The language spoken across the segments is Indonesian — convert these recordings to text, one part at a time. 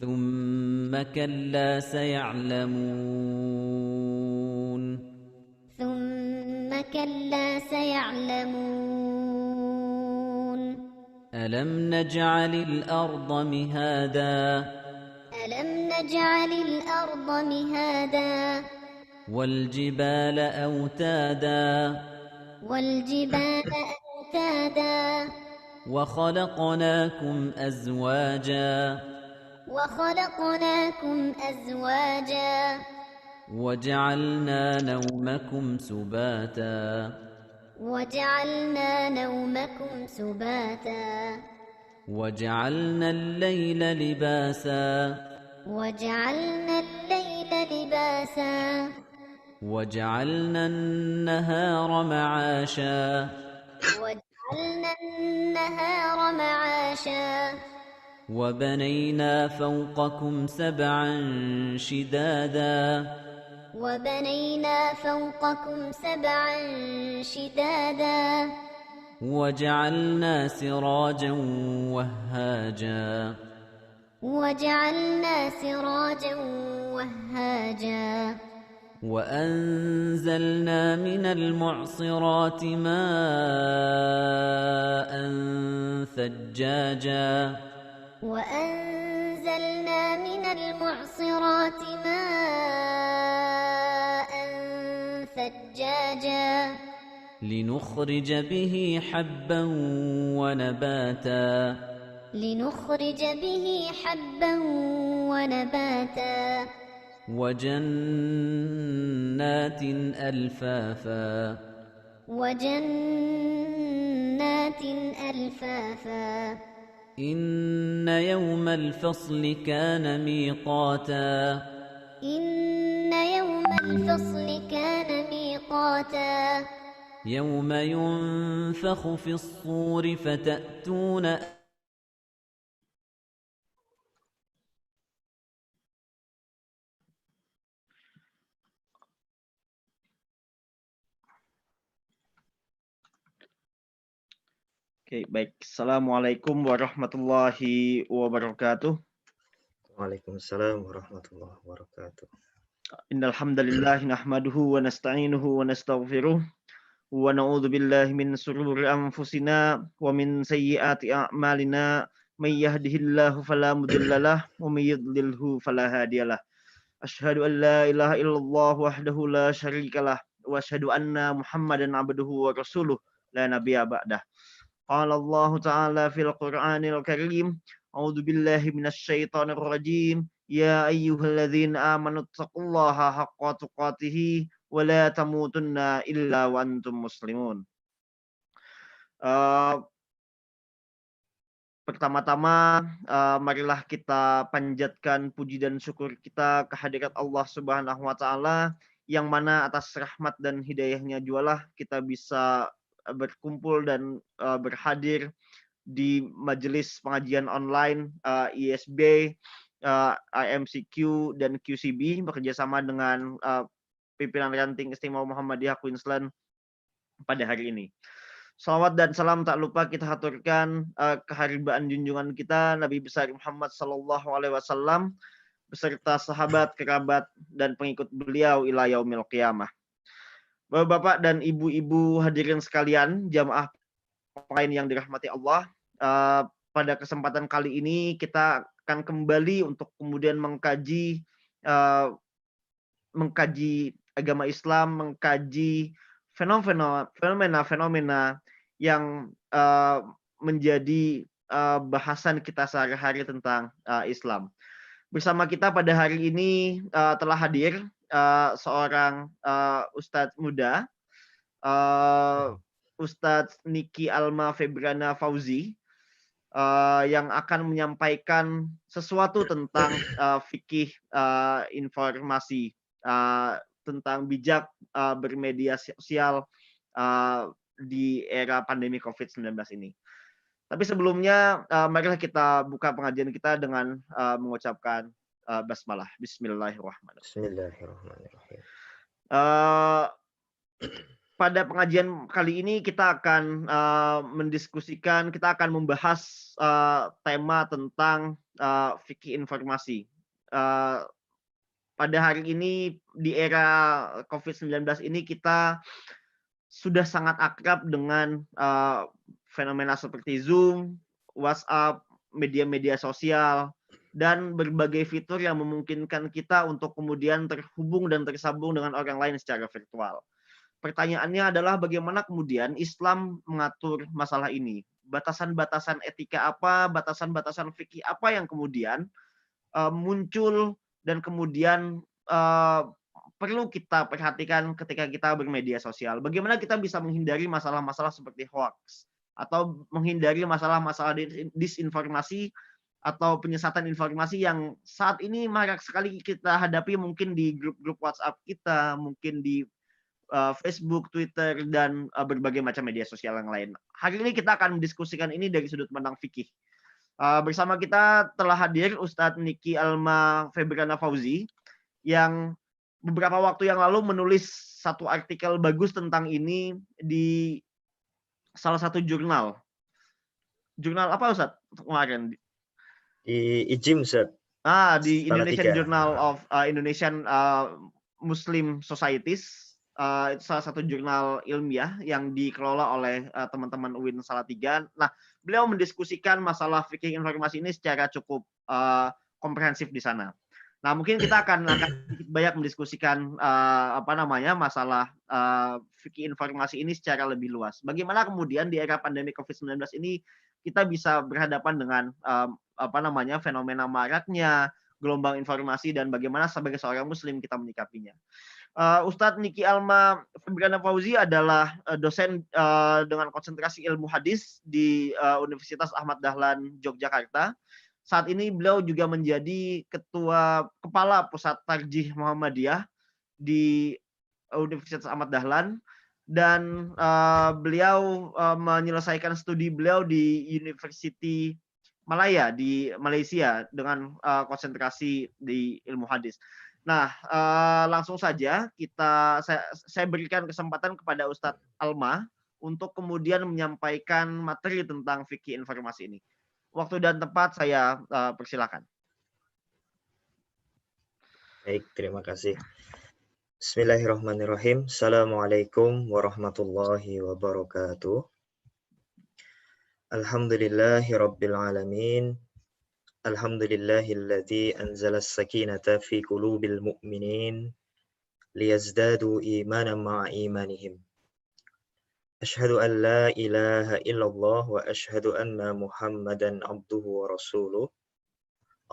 ثم كلا سيعلمون ثم كلا سيعلمون ألم نجعل الأرض مهادا ألم نجعل الأرض مهادا والجبال أوتادا والجبال أوتادا وخلقناكم أزواجا وخلقناكم أزواجا وجعلنا نومكم سباتا وجعلنا نومكم سباتا وجعلنا الليل لباسا وجعلنا الليل لباسا وجعلنا النهار معاشا وجعلنا النهار معاشا وبنينا فوقكم سبعا شدادا وبنينا فوقكم سبعا شدادا وجعلنا سراجا وهاجا وجعلنا سراجا وهاجا وأنزلنا من المعصرات ماء ثجاجا وأنزلنا من المعصرات ماء ثجاجا لنخرج به حبا ونباتا لنخرج به حبا ونباتا وجنات ألفافا وجنات ألفافا إن يوم الفصل كان ميقاتا إن يوم الفصل كان ميقاتا يوم ينفخ في الصور فتأتون Oke, baik. Assalamualaikum warahmatullahi wabarakatuh. Waalaikumsalam warahmatullahi wabarakatuh. Innal hamdalillah nahmaduhu wa nasta'inuhu wa nastaghfiruh wa na'udzu billahi min shururi anfusina wa min sayyiati a'malina may yahdihillahu fala mudhillalah wa may yudlilhu fala hadiyalah. Asyhadu an la ilaha illallah wahdahu la syarikalah wa asyhadu anna Muhammadan abduhu wa rasuluh la nabiyya ba'dah. Qala Allah Ta'ala fil Qur'anil Karim, A'udzu billahi minasyaitonir rajim. Ya ayyuhalladzina amanu taqullaha haqqa tuqatih wa la tamutunna illa wa antum muslimun. Pertama-tama marilah kita panjatkan puji dan syukur kita kehadirat Allah Subhanahu wa taala yang mana atas rahmat dan hidayahnya jualah kita bisa berkumpul dan berhadir di majelis pengajian online ISB, IMCQ dan QCB bekerjasama dengan pimpinan ranting Istimewa Muhammadiyah Queensland pada hari ini. Salawat dan salam tak lupa kita haturkan keharibaan junjungan kita Nabi besar Muhammad sallallahu alaihi wasallam beserta sahabat, kerabat dan pengikut beliau ila yaumil qiyamah. Bapak-bapak dan ibu-ibu hadirin sekalian, jamaah lain yang dirahmati Allah, pada kesempatan kali ini kita akan kembali untuk kemudian mengkaji agama Islam, mengkaji fenomena-fenomena yang menjadi bahasan kita sehari-hari tentang Islam. Bersama kita pada hari ini telah hadir seorang Ustadz muda, Ustadz Niki Alma Febrana Fauzi, yang akan menyampaikan sesuatu tentang fikih informasi, tentang bijak bermedia sosial di era pandemi COVID-19 ini. Tapi sebelumnya, marilah kita buka pengajian kita dengan mengucapkan basmalah. Bismillahirrahmanirrahim. Bismillahirrahmanirrahim. pada pengajian kali ini kita akan mendiskusikan, kita akan membahas tema tentang fikih informasi. Pada hari ini di era COVID-19 ini kita sudah sangat akrab dengan fenomena seperti Zoom, WhatsApp, media-media sosial, dan berbagai fitur yang memungkinkan kita untuk kemudian terhubung dan tersambung dengan orang lain secara virtual. Pertanyaannya adalah bagaimana kemudian Islam mengatur masalah ini? Batasan-batasan etika apa, batasan-batasan fikih apa yang kemudian muncul dan kemudian perlu kita perhatikan ketika kita bermedia sosial. Bagaimana kita bisa menghindari masalah-masalah seperti hoax atau menghindari masalah-masalah disinformasi atau penyesatan informasi yang saat ini marak sekali kita hadapi, mungkin di grup-grup WhatsApp kita, mungkin di Facebook, Twitter, dan berbagai macam media sosial yang lain. Hari ini kita akan mendiskusikan ini dari sudut pandang fikih. Bersama kita telah hadir Ustadz Niki Alma Febriana Fauzi yang beberapa waktu yang lalu menulis satu artikel bagus tentang ini di salah satu jurnal. Jurnal apa Ustadz kemarin? Di IJIM, Ustaz. Di Indonesian Journal of Indonesian Muslim Societies. Itu salah satu jurnal ilmiah yang dikelola oleh teman-teman UIN Salatiga. Nah, beliau mendiskusikan masalah fikih informasi ini secara cukup komprehensif di sana. Nah, mungkin kita akan banyak mendiskusikan masalah fikih informasi ini secara lebih luas. Bagaimana kemudian di era pandemi COVID-19 ini kita bisa berhadapan dengan fenomena maraknya gelombang informasi dan bagaimana sebagai seorang muslim kita menyikapinya. Ustadz Niki Alma Febriana Fauzi adalah dosen dengan konsentrasi ilmu hadis di Universitas Ahmad Dahlan Yogyakarta. Saat ini beliau juga menjadi kepala pusat tarjih Muhammadiyah di Universitas Ahmad Dahlan, dan beliau menyelesaikan studi beliau di University Malaya di Malaysia dengan konsentrasi di ilmu hadis. Nah, langsung saja saya berikan kesempatan kepada Ustadz Alma untuk kemudian menyampaikan materi tentang fikih informasi ini. Waktu dan tempat saya persilakan. Baik, terima kasih. Bismillahirrahmanirrahim. Assalamualaikum warahmatullahi wabarakatuh. Alhamdulillahi rabbil alamin. Alhamdulillahilladzi anzala as-sakinata fi qulubil mu'minin liyazdadu imanan ma'a imanihim. Asyhadu an la ilaha illallah wa asyhadu anna Muhammadan abduhu wa rasuluh.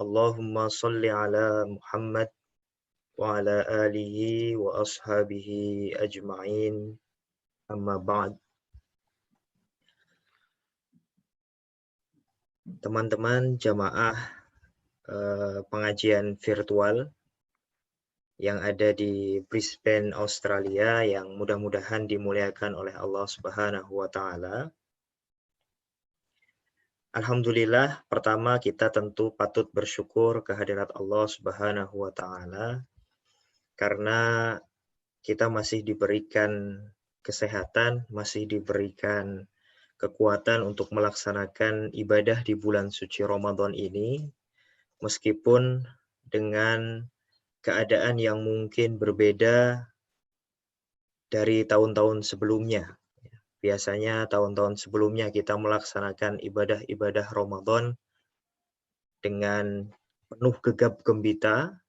Allahumma salli ala Muhammad wa ala alihi wa ashabihi ajma'in. Amma ba'd. Teman-teman jamaah pengajian virtual yang ada di Brisbane, Australia, yang mudah-mudahan dimuliakan oleh Allah Subhanahu wa Ta'ala. Alhamdulillah, pertama kita tentu patut bersyukur kehadirat Allah Subhanahu wa Ta'ala karena kita masih diberikan kesehatan, masih diberikan kekuatan untuk melaksanakan ibadah di bulan suci Ramadan ini, meskipun dengan keadaan yang mungkin berbeda dari tahun-tahun sebelumnya. Biasanya tahun-tahun sebelumnya kita melaksanakan ibadah-ibadah Ramadan dengan penuh gegap gempita,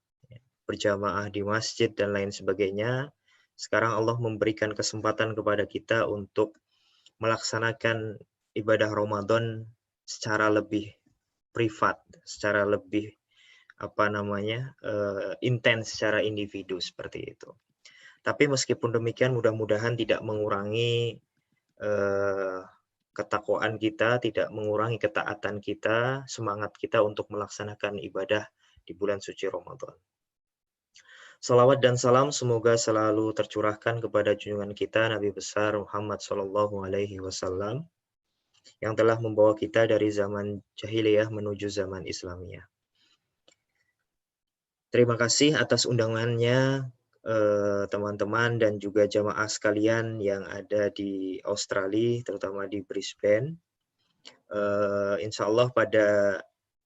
berjamaah di masjid dan lain sebagainya. Sekarang Allah memberikan kesempatan kepada kita untuk melaksanakan ibadah Ramadan secara lebih privat, secara lebih intens secara individu seperti itu. Tapi meskipun demikian, mudah-mudahan tidak mengurangi ketakwaan kita, tidak mengurangi ketaatan kita, semangat kita untuk melaksanakan ibadah di bulan suci Ramadan. Salawat dan salam semoga selalu tercurahkan kepada junjungan kita Nabi besar Muhammad SAW yang telah membawa kita dari zaman jahiliyah menuju zaman Islamiyah. Terima kasih atas undangannya teman-teman dan juga jamaah sekalian yang ada di Australia, terutama di Brisbane. Insya Allah pada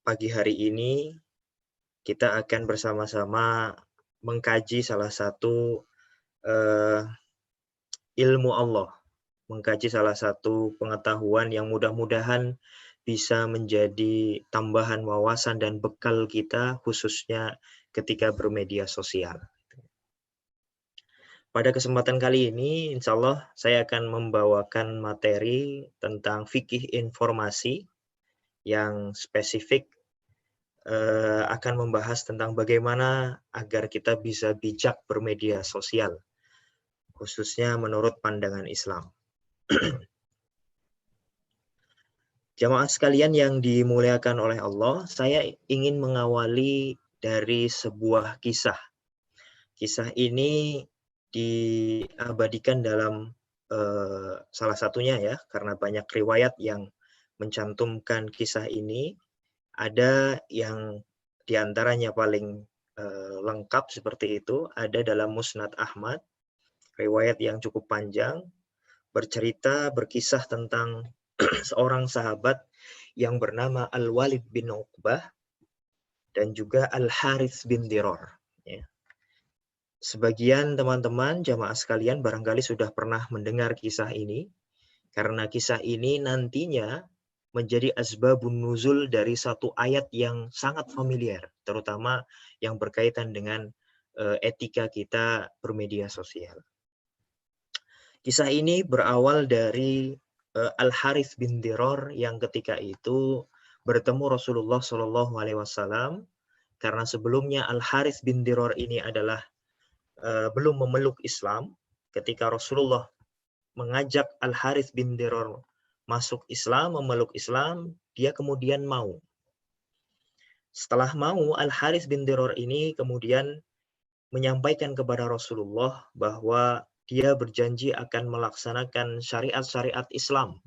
pagi hari ini kita akan bersama-sama mengkaji salah satu ilmu Allah, mengkaji salah satu pengetahuan yang mudah-mudahan bisa menjadi tambahan wawasan dan bekal kita khususnya ketika bermedia sosial. Pada kesempatan kali ini, insya Allah saya akan membawakan materi tentang fikih informasi yang spesifik akan membahas tentang bagaimana agar kita bisa bijak bermedia sosial, khususnya menurut pandangan Islam. Jamaah sekalian yang dimuliakan oleh Allah, saya ingin mengawali dari sebuah kisah. Kisah ini diabadikan dalam salah satunya ya, karena banyak riwayat yang mencantumkan kisah ini. Ada yang diantaranya paling lengkap seperti itu, ada dalam Musnad Ahmad, riwayat yang cukup panjang, berkisah tentang seorang sahabat yang bernama Al-Walid bin Uqbah dan juga Al-Harits bin Diror. Ya. Sebagian teman-teman jamaah sekalian barangkali sudah pernah mendengar kisah ini, karena kisah ini nantinya menjadi asbabun nuzul dari satu ayat yang sangat familiar, terutama yang berkaitan dengan etika kita bermedia sosial. Kisah ini berawal dari Al-Harits bin Diror yang ketika itu bertemu Rasulullah SAW, karena sebelumnya Al-Harits bin Diror ini adalah belum memeluk Islam. Ketika Rasulullah mengajak Al-Harits bin Diror masuk Islam, memeluk Islam, dia kemudian mau. Setelah mau, Al-Harits bin Diror ini kemudian menyampaikan kepada Rasulullah bahwa dia berjanji akan melaksanakan syariat-syariat Islam.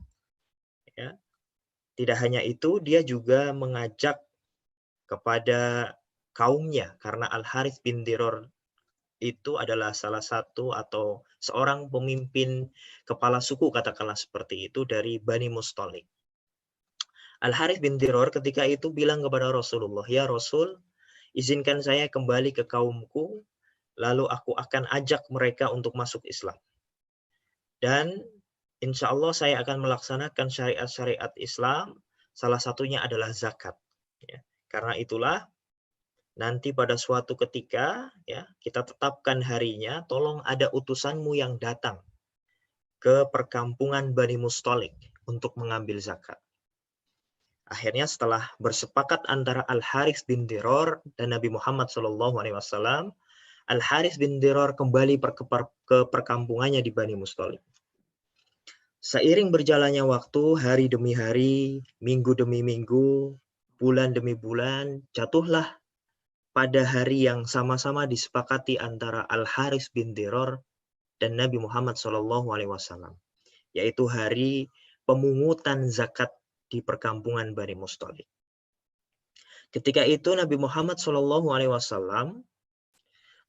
Ya. Tidak hanya itu, dia juga mengajak kepada kaumnya, karena Al-Harits bin Diror itu adalah salah satu atau seorang pemimpin kepala suku, katakanlah seperti itu, dari Bani Mustalik. Al-Harits bin Diror ketika itu bilang kepada Rasulullah, "Ya Rasul, izinkan saya kembali ke kaumku, lalu aku akan ajak mereka untuk masuk Islam. Dan insya Allah saya akan melaksanakan syariat-syariat Islam, salah satunya adalah zakat." Ya. Karena itulah, nanti pada suatu ketika ya kita tetapkan harinya, tolong ada utusanmu yang datang ke perkampungan Bani Mustalik untuk mengambil zakat. Akhirnya setelah bersepakat antara Al-Harits bin Diror dan Nabi Muhammad SAW, Al-Harits bin Diror kembali ke perkampungannya di Bani Mustalik. Seiring berjalannya waktu, hari demi hari, minggu demi minggu, bulan demi bulan, jatuhlah pada hari yang sama-sama disepakati antara Al-Harits bin Diror dan Nabi Muhammad SAW, yaitu hari pemungutan zakat di perkampungan Bani Mustalik. Ketika itu Nabi Muhammad SAW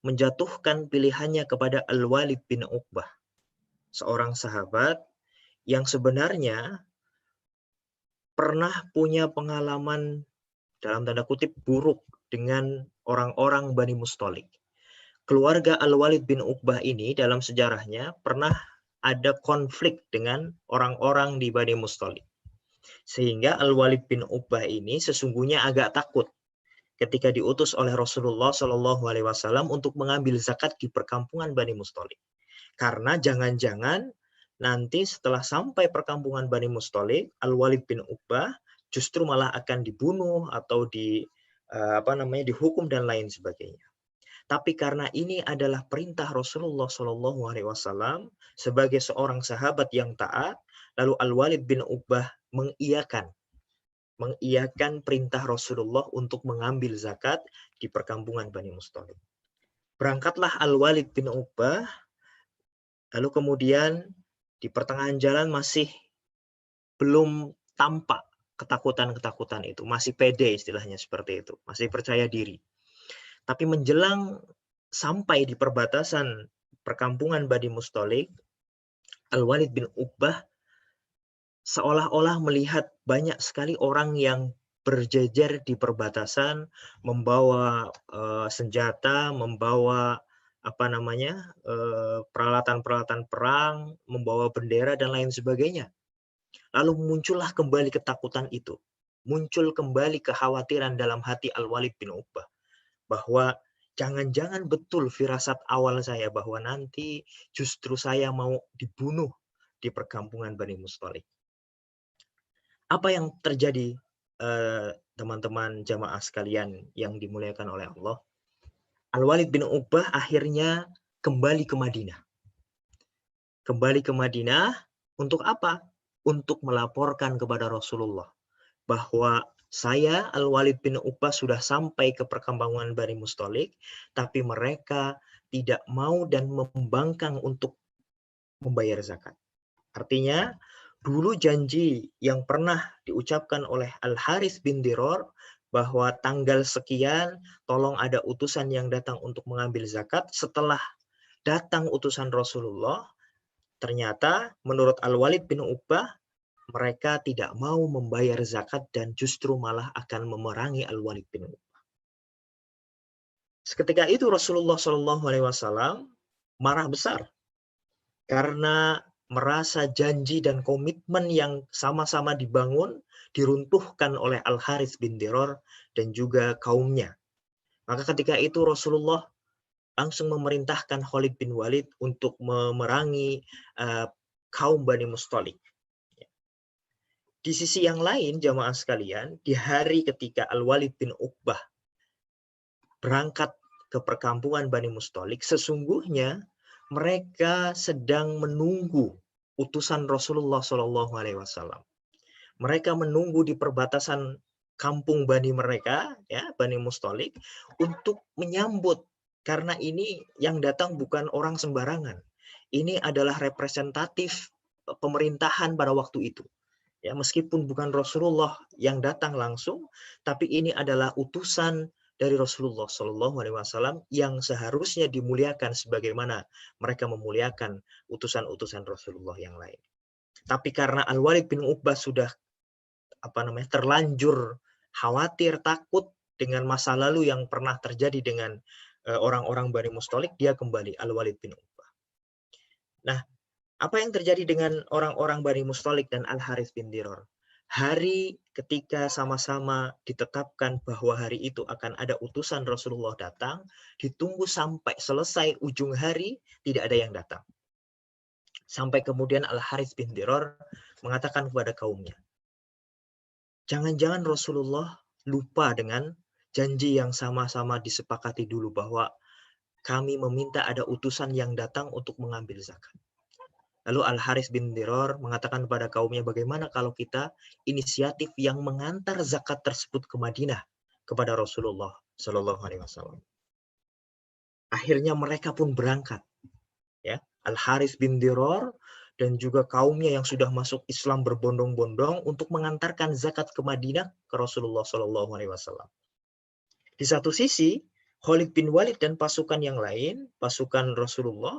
menjatuhkan pilihannya kepada Al-Walid bin Uqbah, seorang sahabat yang sebenarnya pernah punya pengalaman dalam tanda kutip buruk dengan orang-orang Bani Mustalik. Keluarga Al-Walid bin Uqbah ini dalam sejarahnya pernah ada konflik dengan orang-orang di Bani Mustalik. Sehingga Al-Walid bin Uqbah ini sesungguhnya agak takut ketika diutus oleh Rasulullah SAW untuk mengambil zakat di perkampungan Bani Mustalik. Karena jangan-jangan nanti setelah sampai perkampungan Bani Mustalik, Al-Walid bin Uqbah justru malah akan dibunuh atau dihukum dan lain sebagainya. Tapi karena ini adalah perintah Rasulullah SAW sebagai seorang sahabat yang taat, lalu Al-Walid bin Uqbah mengiyakan perintah Rasulullah untuk mengambil zakat di perkampungan Bani Mustalik. Berangkatlah Al-Walid bin Uqbah, lalu kemudian di pertengahan jalan masih belum tampak ketakutan-ketakutan itu, masih pede istilahnya seperti itu, masih percaya diri. Tapi menjelang sampai di perbatasan perkampungan Bani Mustalik, Al-Walid bin Uqbah seolah-olah melihat banyak sekali orang yang berjejer di perbatasan, membawa senjata, membawa peralatan-peralatan perang, membawa bendera dan lain sebagainya. Lalu muncullah kembali ketakutan itu. Muncul kembali kekhawatiran dalam hati Al-Walid bin Uqbah bahwa jangan-jangan betul firasat awal saya bahwa nanti justru saya mau dibunuh di perkampungan Bani Mustalik. Apa yang terjadi teman-teman jamaah sekalian yang dimuliakan oleh Allah? Al-Walid bin Uqbah akhirnya kembali ke Madinah. Kembali ke Madinah untuk apa? Untuk melaporkan kepada Rasulullah bahwa saya Al-Walid bin Uqbah sudah sampai ke perkampungan Bani Mustalik, tapi mereka tidak mau dan membangkang untuk membayar zakat. Artinya, dulu janji yang pernah diucapkan oleh Al-Harits bin Diror bahwa tanggal sekian tolong ada utusan yang datang untuk mengambil zakat. Setelah datang utusan Rasulullah, ternyata menurut Al-Walid bin Uqbah mereka tidak mau membayar zakat dan justru malah akan memerangi Al-Walid bin Uqbah. Seketika itu Rasulullah SAW marah besar karena merasa janji dan komitmen yang sama-sama dibangun diruntuhkan oleh Al-Harits bin Diror dan juga kaumnya. Maka ketika itu Rasulullah langsung memerintahkan Khalid bin Walid untuk memerangi kaum Bani Mustalik. Di sisi yang lain, jamaah sekalian, di hari ketika Al-Walid bin Uqbah berangkat ke perkampungan Bani Mustalik, sesungguhnya mereka sedang menunggu utusan Rasulullah SAW. Mereka menunggu di perbatasan kampung Bani mereka, ya, Bani Mustalik, untuk menyambut. Karena ini yang datang bukan orang sembarangan. Ini adalah representatif pemerintahan pada waktu itu. Ya, meskipun bukan Rasulullah yang datang langsung, tapi ini adalah utusan dari Rasulullah SAW yang seharusnya dimuliakan sebagaimana mereka memuliakan utusan-utusan Rasulullah yang lain. Tapi karena Al-Walid bin Uqbah sudah terlanjur khawatir, takut dengan masa lalu yang pernah terjadi dengan orang-orang Bani Mustalik, dia kembali Al-Walid bin Uqbah. Nah, apa yang terjadi dengan orang-orang Bani Mustalik dan Al-Harits bin Diror? Hari ketika sama-sama ditetapkan bahwa hari itu akan ada utusan Rasulullah datang, ditunggu sampai selesai ujung hari, tidak ada yang datang. Sampai kemudian Al-Harits bin Diror mengatakan kepada kaumnya, jangan-jangan Rasulullah lupa dengan janji yang sama-sama disepakati dulu bahwa kami meminta ada utusan yang datang untuk mengambil zakat. Lalu Al-Harits bin Diror mengatakan kepada kaumnya, bagaimana kalau kita inisiatif yang mengantar zakat tersebut ke Madinah kepada Rasulullah SAW. Akhirnya mereka pun berangkat. Ya, Al-Harits bin Diror dan juga kaumnya yang sudah masuk Islam berbondong-bondong untuk mengantarkan zakat ke Madinah ke Rasulullah SAW. Di satu sisi, Khalid bin Walid dan pasukan yang lain, pasukan Rasulullah,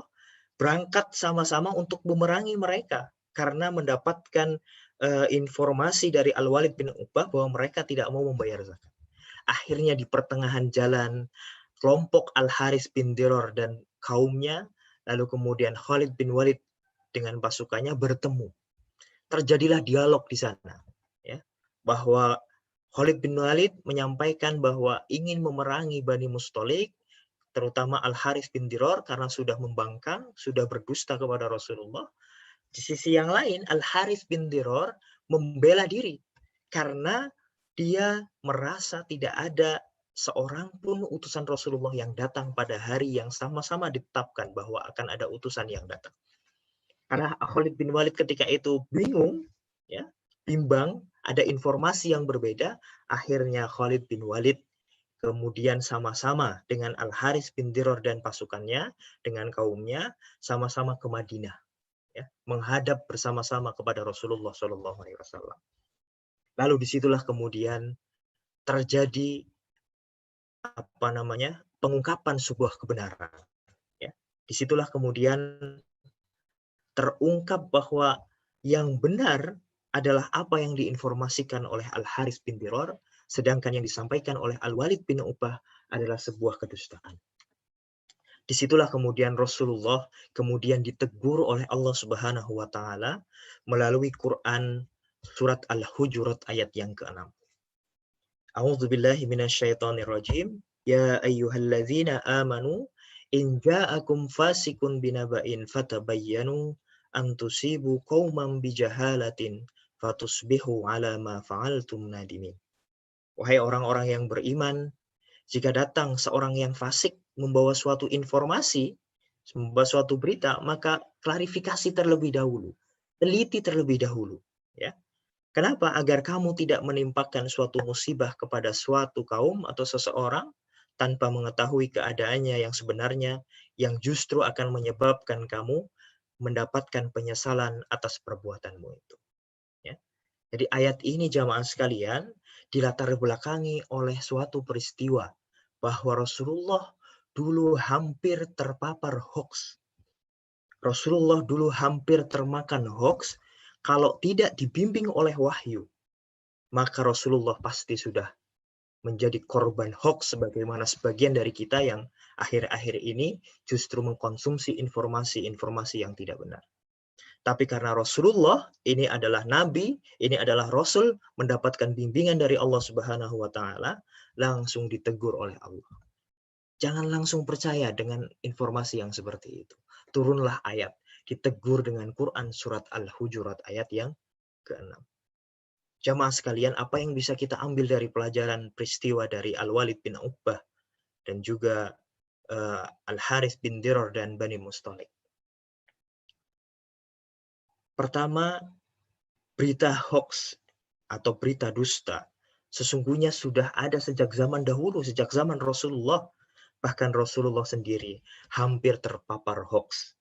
berangkat sama-sama untuk memerangi mereka karena mendapatkan informasi dari Al-Walid bin Uqbah bahwa mereka tidak mau membayar zakat. Akhirnya di pertengahan jalan, kelompok Al-Harits bin Diror dan kaumnya, lalu kemudian Khalid bin Walid dengan pasukannya bertemu. Terjadilah dialog di sana, ya, bahwa Khalid bin Walid menyampaikan bahwa ingin memerangi Bani Mustalik, terutama Al-Harits bin Diror karena sudah membangkang, sudah berdusta kepada Rasulullah. Di sisi yang lain, Al-Harits bin Diror membela diri karena dia merasa tidak ada seorang pun utusan Rasulullah yang datang pada hari yang sama-sama ditetapkan bahwa akan ada utusan yang datang. Karena Khalid bin Walid ketika itu bingung, ya, bimbang, ada informasi yang berbeda, akhirnya Khalid bin Walid kemudian sama-sama dengan Al-Harits bin Diror dan pasukannya, dengan kaumnya, sama-sama ke Madinah, ya, menghadap bersama-sama kepada Rasulullah SAW. Lalu disitulah kemudian terjadi pengungkapan sebuah kebenaran. Ya. Disitulah kemudian terungkap bahwa yang benar adalah apa yang diinformasikan oleh Al-Harits bin Diror, sedangkan yang disampaikan oleh Al-Walid bin Uqbah adalah sebuah kedustaan. Disitulah kemudian Rasulullah kemudian ditegur oleh Allah Subhanahu wa Ta'ala melalui Quran surat Al-Hujurat ayat yang ke-6. A'udzu billahi minasyaitonir rajim. Ya ayyuhalladzina amanu in ja'akum fasikun binaba'in fatabayyanu an tusibu qauman bijahalatin fatusbihu ala ma fa'altum nadimin. Wahai orang-orang yang beriman, jika datang seorang yang fasik membawa suatu informasi, membawa suatu berita, maka klarifikasi terlebih dahulu, teliti terlebih dahulu, ya. Kenapa? Agar kamu tidak menimpakan suatu musibah kepada suatu kaum atau seseorang tanpa mengetahui keadaannya yang sebenarnya, yang justru akan menyebabkan kamu mendapatkan penyesalan atas perbuatanmu itu. Ya. Jadi ayat ini jamaah sekalian dilatar belakangi oleh suatu peristiwa bahwa Rasulullah dulu hampir terpapar hoax. Rasulullah dulu hampir termakan hoax. Kalau tidak dibimbing oleh wahyu, maka Rasulullah pasti sudah menjadi korban hoax sebagaimana sebagian dari kita yang akhir-akhir ini justru mengkonsumsi informasi-informasi yang tidak benar. Tapi karena Rasulullah ini adalah nabi, ini adalah rasul, mendapatkan bimbingan dari Allah Subhanahu wa Ta'ala, langsung ditegur oleh Allah. Jangan langsung percaya dengan informasi yang seperti itu. Turunlah ayat, ditegur dengan Quran surat Al-Hujurat ayat yang ke-6. Jamaah sekalian, apa yang bisa kita ambil dari pelajaran peristiwa dari Al-Walid bin Uqbah dan juga Al-Harits bin Diror dan Bani Mustalik? Pertama, berita hoax atau berita dusta sesungguhnya sudah ada sejak zaman dahulu, sejak zaman Rasulullah. Bahkan Rasulullah sendiri hampir terpapar hoax.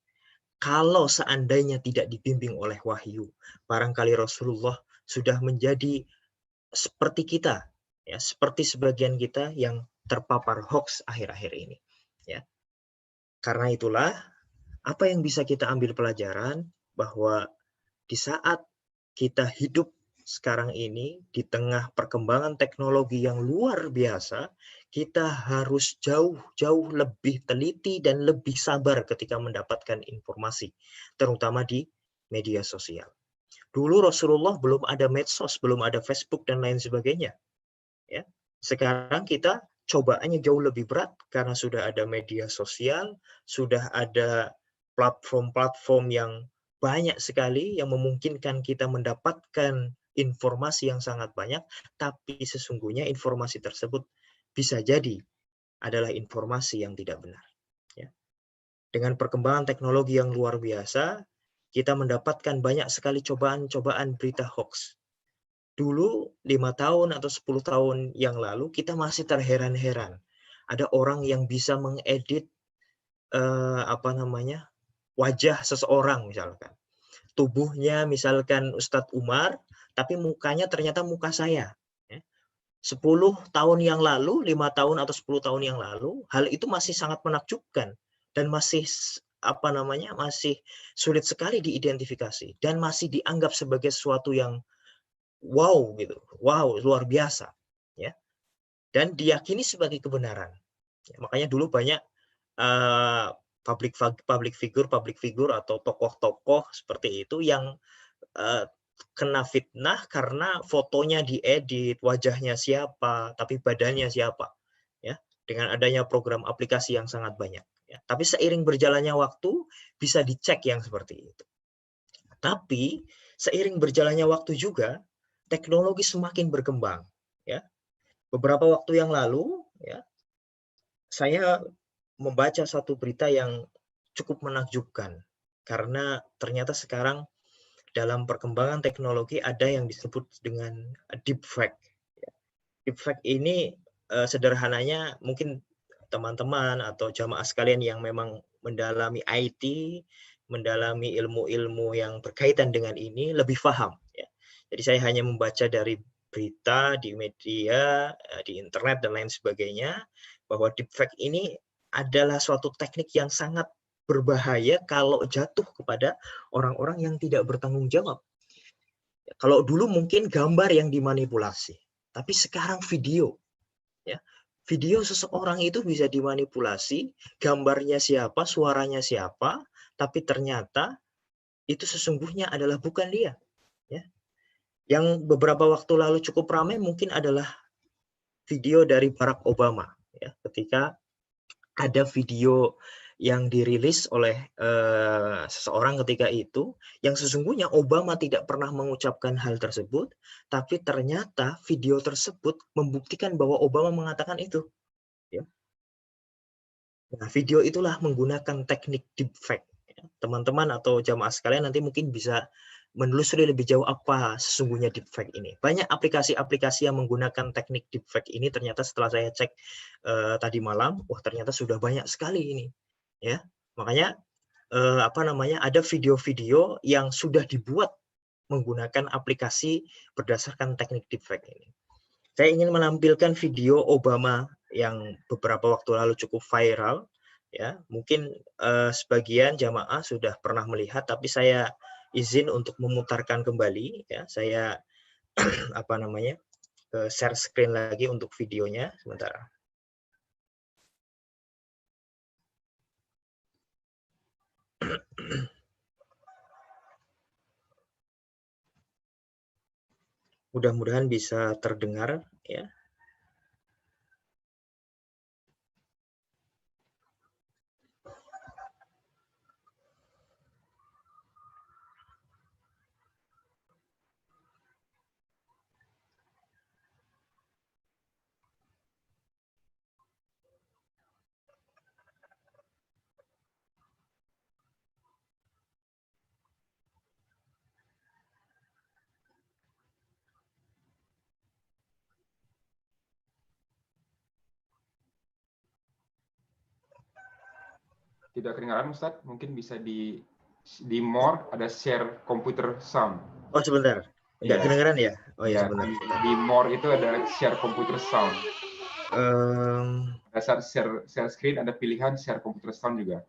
Kalau seandainya tidak dibimbing oleh wahyu, barangkali Rasulullah sudah menjadi seperti kita, ya, seperti sebagian kita yang terpapar hoax akhir-akhir ini. Ya. Karena itulah, apa yang bisa kita ambil pelajaran bahwa di saat kita hidup sekarang ini, di tengah perkembangan teknologi yang luar biasa, kita harus jauh-jauh lebih teliti dan lebih sabar ketika mendapatkan informasi, terutama di media sosial. Dulu Rasulullah belum ada medsos, belum ada Facebook dan lain sebagainya. Ya. Sekarang kita cobaannya jauh lebih berat karena sudah ada media sosial, sudah ada platform-platform yang banyak sekali yang memungkinkan kita mendapatkan informasi yang sangat banyak, tapi sesungguhnya informasi tersebut bisa jadi adalah informasi yang tidak benar. Ya. Dengan perkembangan teknologi yang luar biasa, kita mendapatkan banyak sekali cobaan-cobaan berita hoax. Dulu 5 tahun atau 10 tahun yang lalu kita masih terheran-heran. Ada orang yang bisa mengedit wajah seseorang misalkan. Tubuhnya misalkan Ustadz Umar, tapi mukanya ternyata muka saya. 10 tahun yang lalu, 5 tahun atau 10 tahun yang lalu, hal itu masih sangat menakjubkan dan masih masih sulit sekali diidentifikasi dan masih dianggap sebagai sesuatu yang wow gitu. Wow, luar biasa, ya. Dan diyakini sebagai kebenaran. Ya, makanya dulu banyak public figure atau tokoh-tokoh seperti itu yang kena fitnah karena fotonya diedit, wajahnya siapa, tapi badannya siapa. Ya, dengan adanya program aplikasi yang sangat banyak. Ya, tapi seiring berjalannya waktu bisa dicek yang seperti itu. Tapi seiring berjalannya waktu juga teknologi semakin berkembang. Ya, beberapa waktu yang lalu, ya, saya membaca satu berita yang cukup menakjubkan karena ternyata sekarang dalam perkembangan teknologi ada yang disebut dengan deepfake. Deepfake ini sederhananya mungkin teman-teman atau jamaah sekalian yang memang mendalami IT, mendalami ilmu-ilmu yang berkaitan dengan ini lebih paham. Ya. Jadi saya hanya membaca dari berita di media, di internet dan lain sebagainya, bahwa deepfake ini adalah suatu teknik yang sangat berbahaya kalau jatuh kepada orang-orang yang tidak bertanggung jawab. Kalau dulu mungkin gambar yang dimanipulasi, tapi sekarang video. Ya, video seseorang itu bisa dimanipulasi, gambarnya siapa, suaranya siapa, tapi ternyata itu sesungguhnya adalah bukan dia. Ya. Yang beberapa waktu lalu cukup ramai mungkin adalah video dari Barack Obama. Ya, ketika ada video yang dirilis oleh seseorang ketika itu, yang sesungguhnya Obama tidak pernah mengucapkan hal tersebut, tapi ternyata video tersebut membuktikan bahwa Obama mengatakan itu. Ya. Nah, video itulah menggunakan teknik deepfake. Teman-teman atau jamaah sekalian nanti mungkin bisa menelusuri lebih jauh apa sesungguhnya deepfake ini. Banyak aplikasi-aplikasi yang menggunakan teknik deepfake ini ternyata setelah saya cek tadi malam, wah ternyata sudah banyak sekali ini. Ya, makanya ada video-video yang sudah dibuat menggunakan aplikasi berdasarkan teknik deepfake ini. Saya ingin menampilkan video Obama yang beberapa waktu lalu cukup viral. Ya, mungkin sebagian jamaah sudah pernah melihat, tapi saya izin untuk memutarkan kembali. Ya, saya share screen lagi untuk videonya sebentar. Mudah-mudahan bisa terdengar ya. Tidak kedengaran Ustadz, mungkin bisa di more ada share computer sound. Oh sebentar, nggak kedengaran ya? Oh ya, sebentar. Di more itu ada share computer sound. Pada saat share screen ada pilihan share computer sound juga.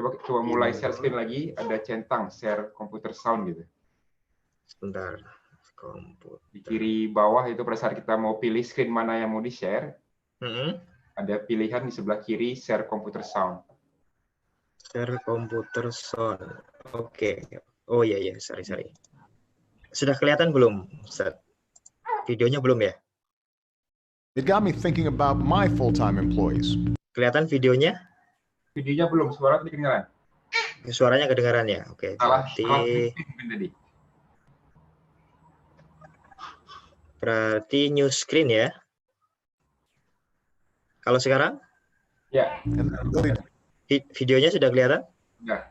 Coba mulai share screen lagi, ada centang share computer sound gitu. Sebentar. Di kiri bawah itu pada saat kita mau pilih screen mana yang mau di share, ada pilihan di sebelah kiri share computer sound. Share computer sound. Oke. Oh iya, sorry. Sudah kelihatan belum, Ustaz? Videonya belum ya? It got me thinking about my full-time employees. Kelihatan videonya? Videonya belum, suara kedengaran. Suaranya kedengaran ya? Oke. Berarti new screen ya? Kalau sekarang? Ya. Videonya sudah kelihatan? Ya.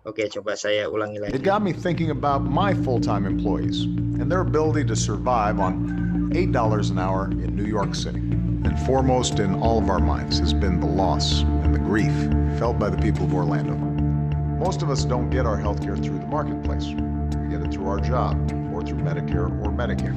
Oke, coba saya ulangi lagi. It got me thinking about my full-time employees and their ability to survive on $8 an hour in New York City. And foremost in all of our minds has been the loss and the grief felt by the people of Orlando. Most of us don't get our healthcare through the marketplace. We get it through our job or through Medicare or Medicare.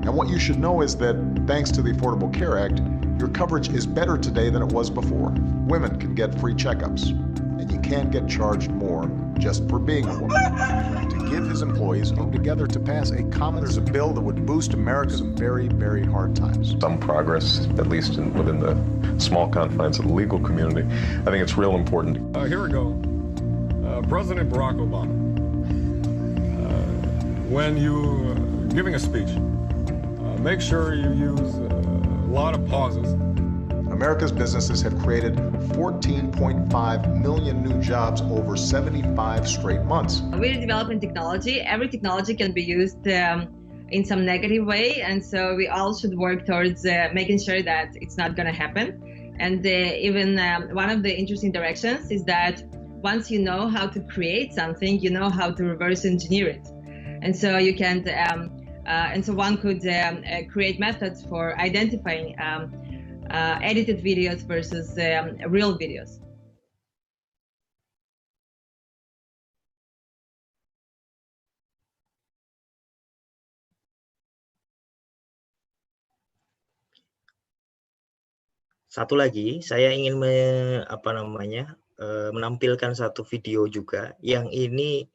And what you should know is that thanks to the Affordable Care Act, your coverage is better today than it was before. Women can get free checkups, and you can't get charged more just for being a woman. To give his employees come together to pass a common, there's a bill that would boost America's very, very hard times. Some progress, at least within the small confines of the legal community. I think it's real important. Here we go. President Barack Obama, when you giving a speech, make sure you use a lot of pauses. America's businesses have created 14.5 million new jobs over 75 straight months. We're developing technology. Every technology can be used in some negative way, and so we all should work towards making sure that it's not going to happen. And even one of the interesting directions is that once you know how to create something, you know how to reverse engineer it. And so you can, and so one could create methods for identifying edited videos versus real videos. Satu lagi, saya ingin menampilkan satu video juga yang ini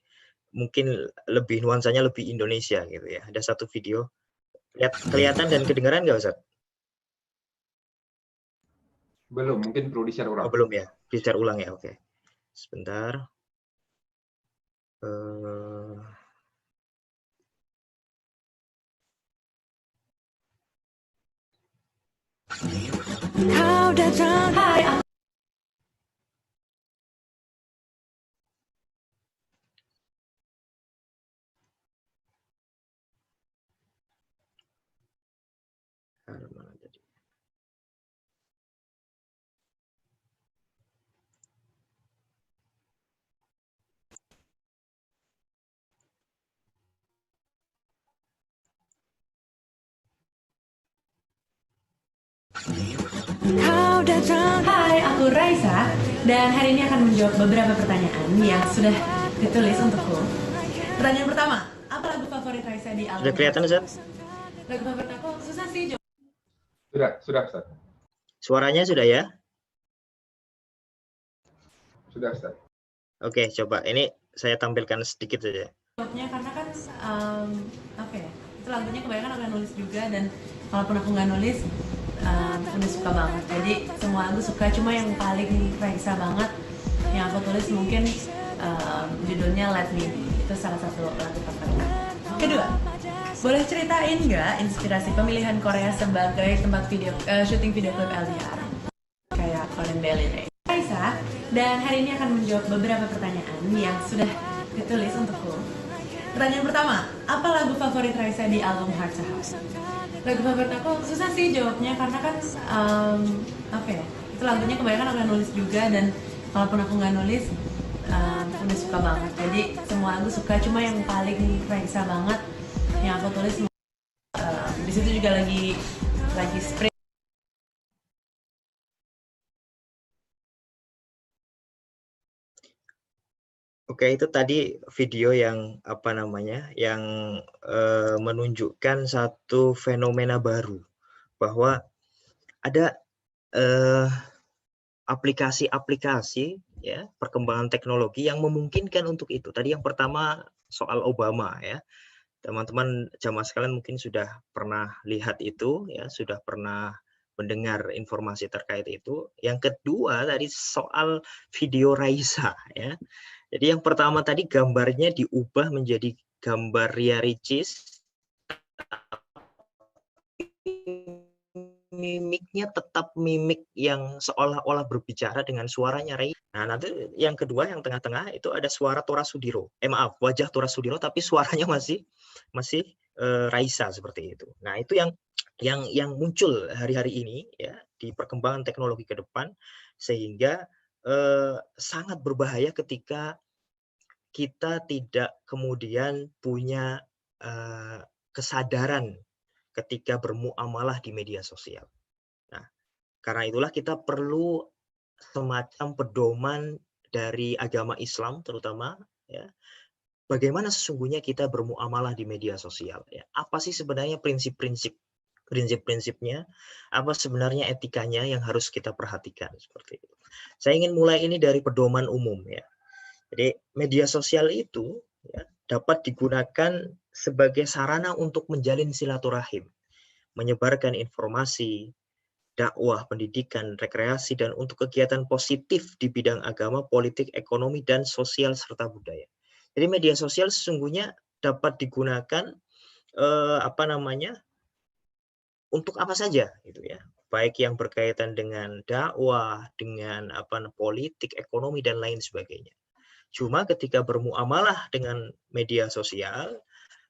mungkin lebih nuansanya lebih Indonesia gitu ya. Ada satu video kelihatan dan kedengaran nggak Ustaz? Belum, mungkin perlu di-share ulang. Oh, belum ya, di-share ulang ya, oke. Sebentar. Kau datang, hai. Kau datang, hai, aku Raisa, dan hari ini akan menjawab beberapa pertanyaan yang sudah ditulis untukku. Pertanyaan pertama, apa lagu favorit Raisa di album? Sudah kelihatan Ustaz? Lagu favorit aku susah sih. Sudah Ustaz. Suaranya sudah ya? Sudah Ustaz. Oke, coba ini saya tampilkan sedikit saja. Jawabnya karena kan itu lagunya kebanyakan aku yang nulis juga, dan walaupun aku nggak nulis, udah suka banget. Jadi semua lagu suka, cuma yang paling Raisa banget yang aku tulis mungkin judulnya Let Me Be. Itu salah satu lagu favorit. Kedua, boleh ceritain nggak inspirasi pemilihan Korea sebagai tempat syuting video klip LDR kayak Colin Bailey? Raisa, dan hari ini akan menjawab beberapa pertanyaan yang sudah ditulis untukku. Pertanyaan pertama, apa lagu favorit Raisa di album Heart to Heart? Lagu favorit aku susah sih jawabnya karena kan itu lagunya kebanyakan aku yang nulis juga, dan walaupun aku nggak nulis, udah suka banget. Jadi semua lagu suka, cuma yang paling Raisa banget yang aku tulis di situ juga lagi spring. Oke, itu tadi video yang yang menunjukkan satu fenomena baru, bahwa ada aplikasi-aplikasi ya, perkembangan teknologi yang memungkinkan untuk itu. Tadi yang pertama soal Obama ya. Teman-teman jamaah sekalian mungkin sudah pernah lihat itu ya, sudah pernah mendengar informasi terkait itu. Yang kedua tadi soal video Raisa ya. Jadi yang pertama tadi gambarnya diubah menjadi gambar Ria Ricis, mimiknya tetap mimik yang seolah-olah berbicara dengan suaranya Ray. Nah, nanti yang kedua yang tengah-tengah itu ada suara Tora Sudiro. Wajah Tora Sudiro tapi suaranya masih Raisa seperti itu. Nah, itu yang muncul hari-hari ini ya di perkembangan teknologi ke depan, sehingga sangat berbahaya ketika kita tidak kemudian punya kesadaran ketika bermuamalah di media sosial. Nah, karena itulah kita perlu semacam pedoman dari agama Islam terutama ya. Bagaimana sesungguhnya kita bermuamalah di media sosial ya. Apa sih sebenarnya prinsip-prinsipnya? Apa sebenarnya etikanya yang harus kita perhatikan seperti itu. Saya ingin mulai ini dari pedoman umum ya. Jadi media sosial itu ya, dapat digunakan sebagai sarana untuk menjalin silaturahim, menyebarkan informasi, dakwah, pendidikan, rekreasi, dan untuk kegiatan positif di bidang agama, politik, ekonomi, dan sosial serta budaya. Jadi media sosial sesungguhnya dapat digunakan untuk apa saja gitu ya. Baik yang berkaitan dengan dakwah, dengan politik, ekonomi, dan lain sebagainya. Cuma ketika bermuamalah dengan media sosial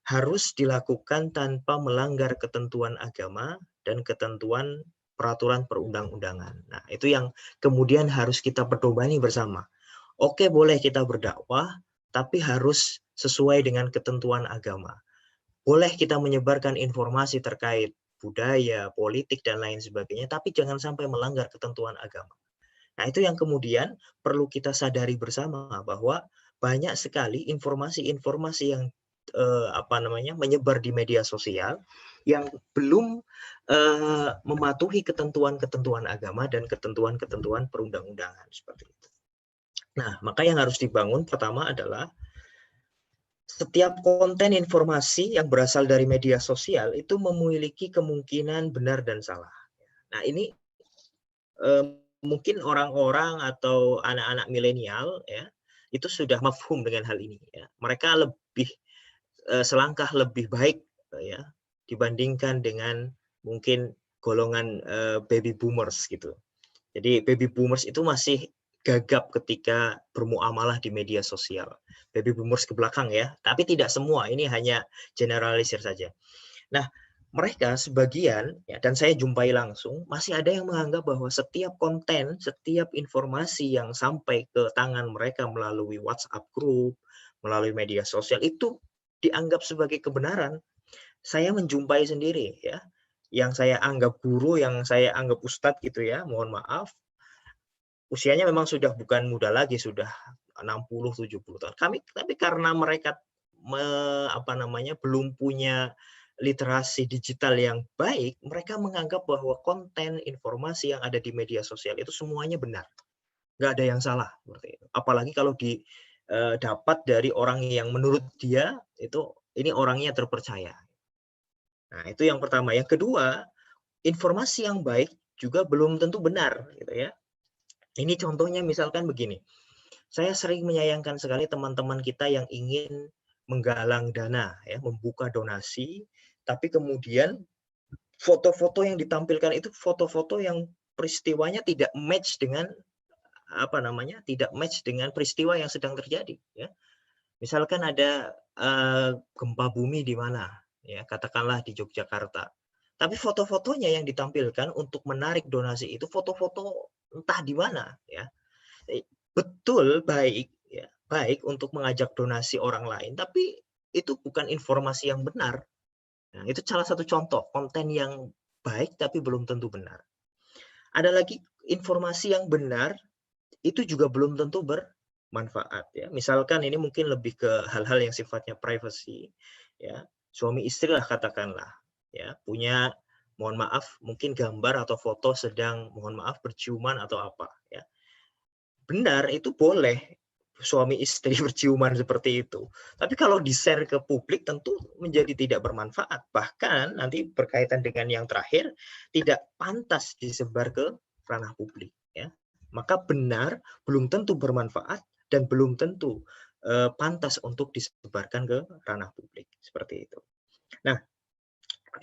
harus dilakukan tanpa melanggar ketentuan agama dan ketentuan peraturan perundang-undangan. Nah, itu yang kemudian harus kita pedomani bersama. Oke, boleh kita berdakwah, tapi harus sesuai dengan ketentuan agama. Boleh kita menyebarkan informasi terkait budaya, politik, dan lain sebagainya, tapi jangan sampai melanggar ketentuan agama. Nah, itu yang kemudian perlu kita sadari bersama, bahwa banyak sekali informasi-informasi yang menyebar di media sosial yang belum mematuhi ketentuan-ketentuan agama dan ketentuan-ketentuan perundang-undangan seperti itu. Nah, maka yang harus dibangun pertama adalah setiap konten informasi yang berasal dari media sosial itu memiliki kemungkinan benar dan salah. Nah, ini mungkin orang-orang atau anak-anak milenial ya itu sudah mafhum dengan hal ini. Ya. Mereka lebih selangkah lebih baik ya dibandingkan dengan mungkin golongan baby boomers gitu. Jadi baby boomers itu masih gagap ketika bermuamalah di media sosial. Baby boomers ke belakang ya, tapi tidak semua. Ini hanya generalisir saja. Nah, mereka sebagian ya, dan saya jumpai langsung masih ada yang menganggap bahwa setiap konten, setiap informasi yang sampai ke tangan mereka melalui WhatsApp group, melalui media sosial itu dianggap sebagai kebenaran. Saya menjumpai sendiri ya, yang saya anggap guru, yang saya anggap ustadz gitu ya, mohon maaf, usianya memang sudah bukan muda lagi, sudah 60-70 tahun. Tapi karena mereka belum punya literasi digital yang baik, mereka menganggap bahwa konten informasi yang ada di media sosial itu semuanya benar, nggak ada yang salah seperti itu. Apalagi kalau didapat dari orang yang menurut dia itu ini orangnya terpercaya. Nah, itu yang pertama. Yang kedua, informasi yang baik juga belum tentu benar, gitu ya. Ini contohnya misalkan begini. Saya sering menyayangkan sekali teman-teman kita yang ingin menggalang dana, ya, membuka donasi, tapi kemudian foto-foto yang ditampilkan itu foto-foto yang peristiwanya tidak match dengan tidak match dengan peristiwa yang sedang terjadi, ya. Misalkan ada gempa bumi di mana, ya, katakanlah di Yogyakarta. Tapi foto-fotonya yang ditampilkan untuk menarik donasi itu foto-foto entah di mana, ya. Betul baik, ya, baik untuk mengajak donasi orang lain, tapi itu bukan informasi yang benar. Nah, itu salah satu contoh konten yang baik tapi belum tentu benar. Ada lagi informasi yang benar itu juga belum tentu bermanfaat, ya. Misalkan ini mungkin lebih ke hal-hal yang sifatnya privacy, ya. Suami istri lah katakanlah, ya, punya, mohon maaf, mungkin gambar atau foto sedang, mohon maaf, berciuman atau apa, ya. Benar, itu boleh suami istri berciuman seperti itu. Tapi kalau di-share ke publik tentu menjadi tidak bermanfaat. Bahkan nanti berkaitan dengan yang terakhir, tidak pantas disebar ke ranah publik, ya. Maka benar belum tentu bermanfaat dan belum tentu pantas untuk disebarkan ke ranah publik. Seperti itu. Nah,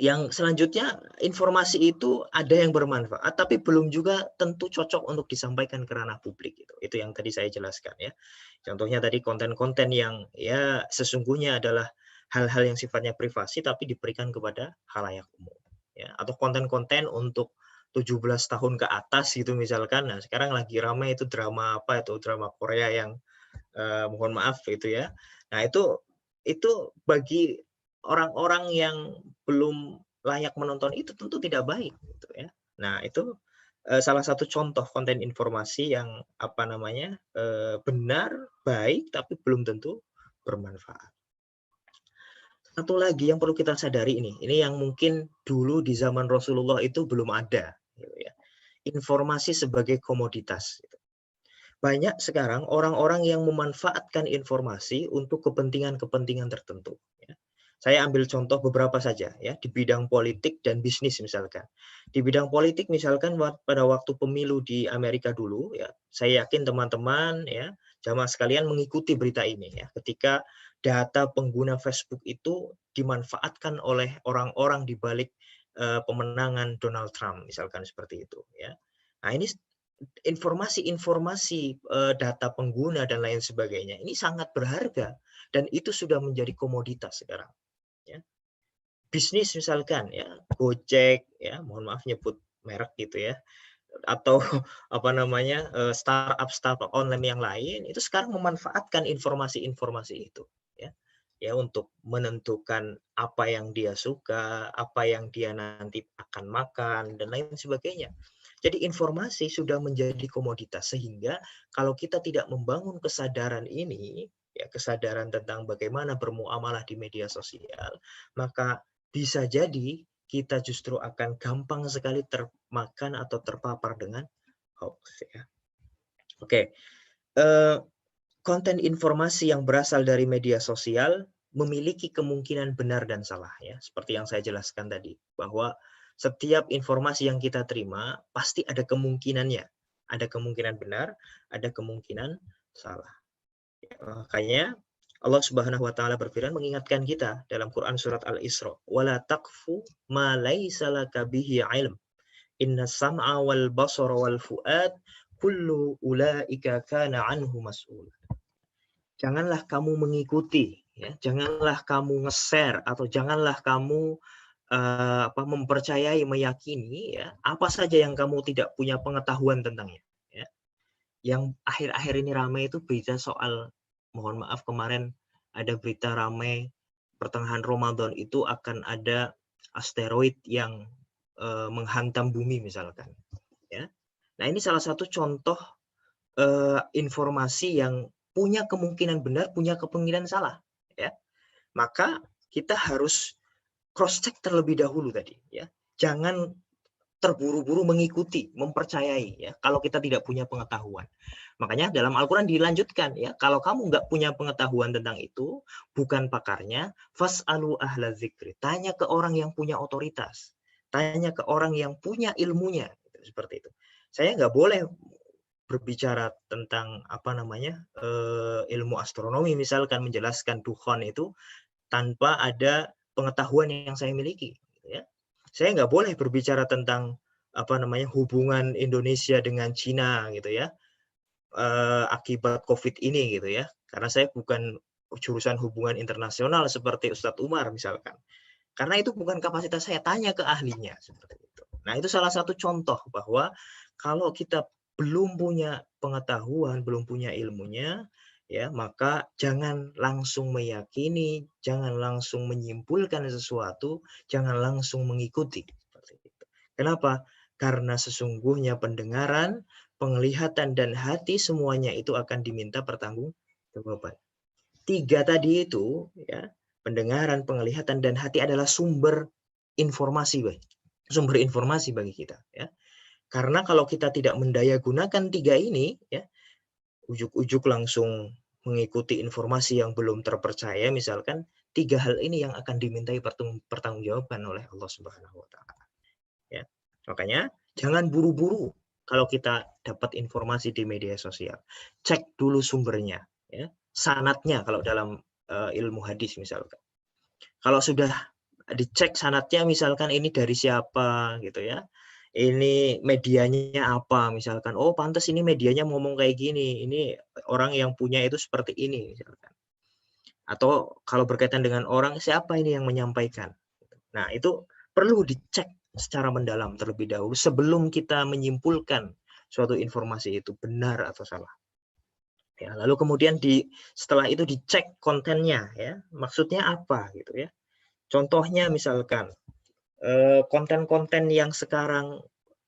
yang selanjutnya, informasi itu ada yang bermanfaat, tapi belum juga tentu cocok untuk disampaikan ke ranah publik. Itu yang tadi saya jelaskan, ya. Contohnya tadi konten-konten yang ya sesungguhnya adalah hal-hal yang sifatnya privasi, tapi diberikan kepada khalayak umum, ya. Atau konten-konten untuk 17 tahun ke atas gitu misalkan. Nah, sekarang lagi ramai itu drama apa itu, drama Korea yang mohon maaf itu ya. Nah, itu bagi orang-orang yang belum layak menonton itu tentu tidak baik gitu ya. Nah, itu salah satu contoh konten informasi yang benar, baik tapi belum tentu bermanfaat. Satu lagi yang perlu kita sadari ini yang mungkin dulu di zaman Rasulullah itu belum ada gitu ya. Informasi sebagai komoditas. Banyak sekarang orang-orang yang memanfaatkan informasi untuk kepentingan-kepentingan tertentu. Ya. Saya ambil contoh beberapa saja ya di bidang politik dan bisnis misalkan. Di bidang politik misalkan pada waktu pemilu di Amerika dulu ya, saya yakin teman-teman ya jamaah sekalian mengikuti berita ini ya. Ketika data pengguna Facebook itu dimanfaatkan oleh orang-orang di balik pemenangan Donald Trump misalkan seperti itu ya. Nah, ini informasi-informasi data pengguna dan lain sebagainya ini sangat berharga dan itu sudah menjadi komoditas sekarang ya. Bisnis misalkan ya Gojek ya, mohon maaf nyebut merek gitu ya, atau startup online yang lain itu sekarang memanfaatkan informasi-informasi itu ya untuk menentukan apa yang dia suka, apa yang dia nanti akan makan dan lain sebagainya. Jadi informasi sudah menjadi komoditas sehingga kalau kita tidak membangun kesadaran ini, ya kesadaran tentang bagaimana bermuamalah di media sosial, maka bisa jadi kita justru akan gampang sekali termakan atau terpapar dengan hoax ya. Oke. Konten informasi yang berasal dari media sosial memiliki kemungkinan benar dan salah ya. Seperti yang saya jelaskan tadi, bahwa setiap informasi yang kita terima pasti ada kemungkinannya. Ada kemungkinan benar, ada kemungkinan salah. Ya, makanya Allah Subhanahu wa taala berfirman mengingatkan kita dalam Quran surat Al-Isra, "Wala taqfu ma laisa laka bihi ilm. Inna sam'a wal basara wal fuad kullu ulaika kana anhu mas'ul." Janganlah kamu mengikuti, ya, janganlah kamu nge-share atau janganlah kamu mempercayai, meyakini ya apa saja yang kamu tidak punya pengetahuan tentangnya. Ya. Yang akhir-akhir ini ramai itu berita soal, mohon maaf kemarin ada berita ramai pertengahan Ramadan itu akan ada asteroid yang menghantam bumi misalkan. Ya. Nah ini salah satu contoh informasi yang punya kemungkinan benar, punya kemungkinan salah, ya. Maka kita harus cross check terlebih dahulu tadi, ya. Jangan terburu-buru mengikuti, mempercayai, ya. Kalau kita tidak punya pengetahuan. Makanya dalam Al-Quran dilanjutkan, ya. Kalau kamu nggak punya pengetahuan tentang itu, bukan pakarnya, fas'alu ahla dzikri. Tanya ke orang yang punya otoritas, tanya ke orang yang punya ilmunya, seperti itu. Saya nggak boleh berbicara tentang ilmu astronomi misalkan, menjelaskan Tuhan itu tanpa ada pengetahuan yang saya miliki, ya. Saya nggak boleh berbicara tentang hubungan Indonesia dengan Cina gitu ya, akibat COVID ini gitu ya, karena saya bukan jurusan hubungan internasional seperti Ustadz Umar misalkan, karena itu bukan kapasitas saya. Tanya ke ahlinya seperti itu. Nah itu salah satu contoh bahwa kalau kita belum punya pengetahuan, belum punya ilmunya, ya maka jangan langsung meyakini, jangan langsung menyimpulkan sesuatu, jangan langsung mengikuti. Seperti itu. Kenapa? Karena sesungguhnya pendengaran, penglihatan dan hati semuanya itu akan diminta pertanggungjawaban. 3 tadi itu, ya, pendengaran, penglihatan dan hati adalah sumber informasi bagi kita, ya. Karena kalau kita tidak mendaya gunakan 3 ini, ya, ujuk-ujuk langsung mengikuti informasi yang belum terpercaya, misalkan 3 hal ini yang akan dimintai pertanggungjawaban oleh Allah Subhanahu wa taala. Ya. Makanya jangan buru-buru kalau kita dapat informasi di media sosial. Cek dulu sumbernya, ya. Sanadnya kalau dalam ilmu hadis misalkan. Kalau sudah dicek sanadnya misalkan ini dari siapa gitu ya. Ini medianya apa misalkan, oh pantas ini medianya ngomong kayak gini, ini orang yang punya itu seperti ini misalkan. Atau kalau berkaitan dengan orang, siapa ini yang menyampaikan. Nah itu perlu dicek secara mendalam terlebih dahulu sebelum kita menyimpulkan suatu informasi itu benar atau salah. Ya, lalu kemudian setelah itu dicek kontennya, ya maksudnya apa gitu ya. Contohnya misalkan konten-konten yang sekarang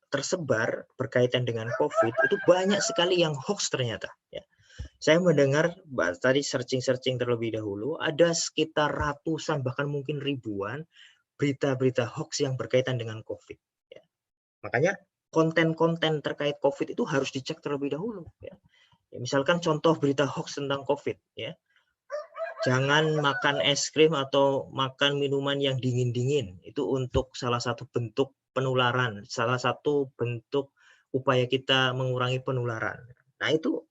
tersebar berkaitan dengan COVID itu banyak sekali yang hoax ternyata. Ya. Saya mendengar tadi searching terlebih dahulu ada sekitar ratusan bahkan mungkin ribuan berita-berita hoax yang berkaitan dengan COVID. Ya. Makanya konten-konten terkait COVID itu harus dicek terlebih dahulu. Ya. Ya, misalkan contoh berita hoax tentang COVID. Ya. Jangan makan es krim atau makan minuman yang dingin-dingin. Itu untuk salah satu bentuk penularan, salah satu bentuk upaya kita mengurangi penularan. Nah, itu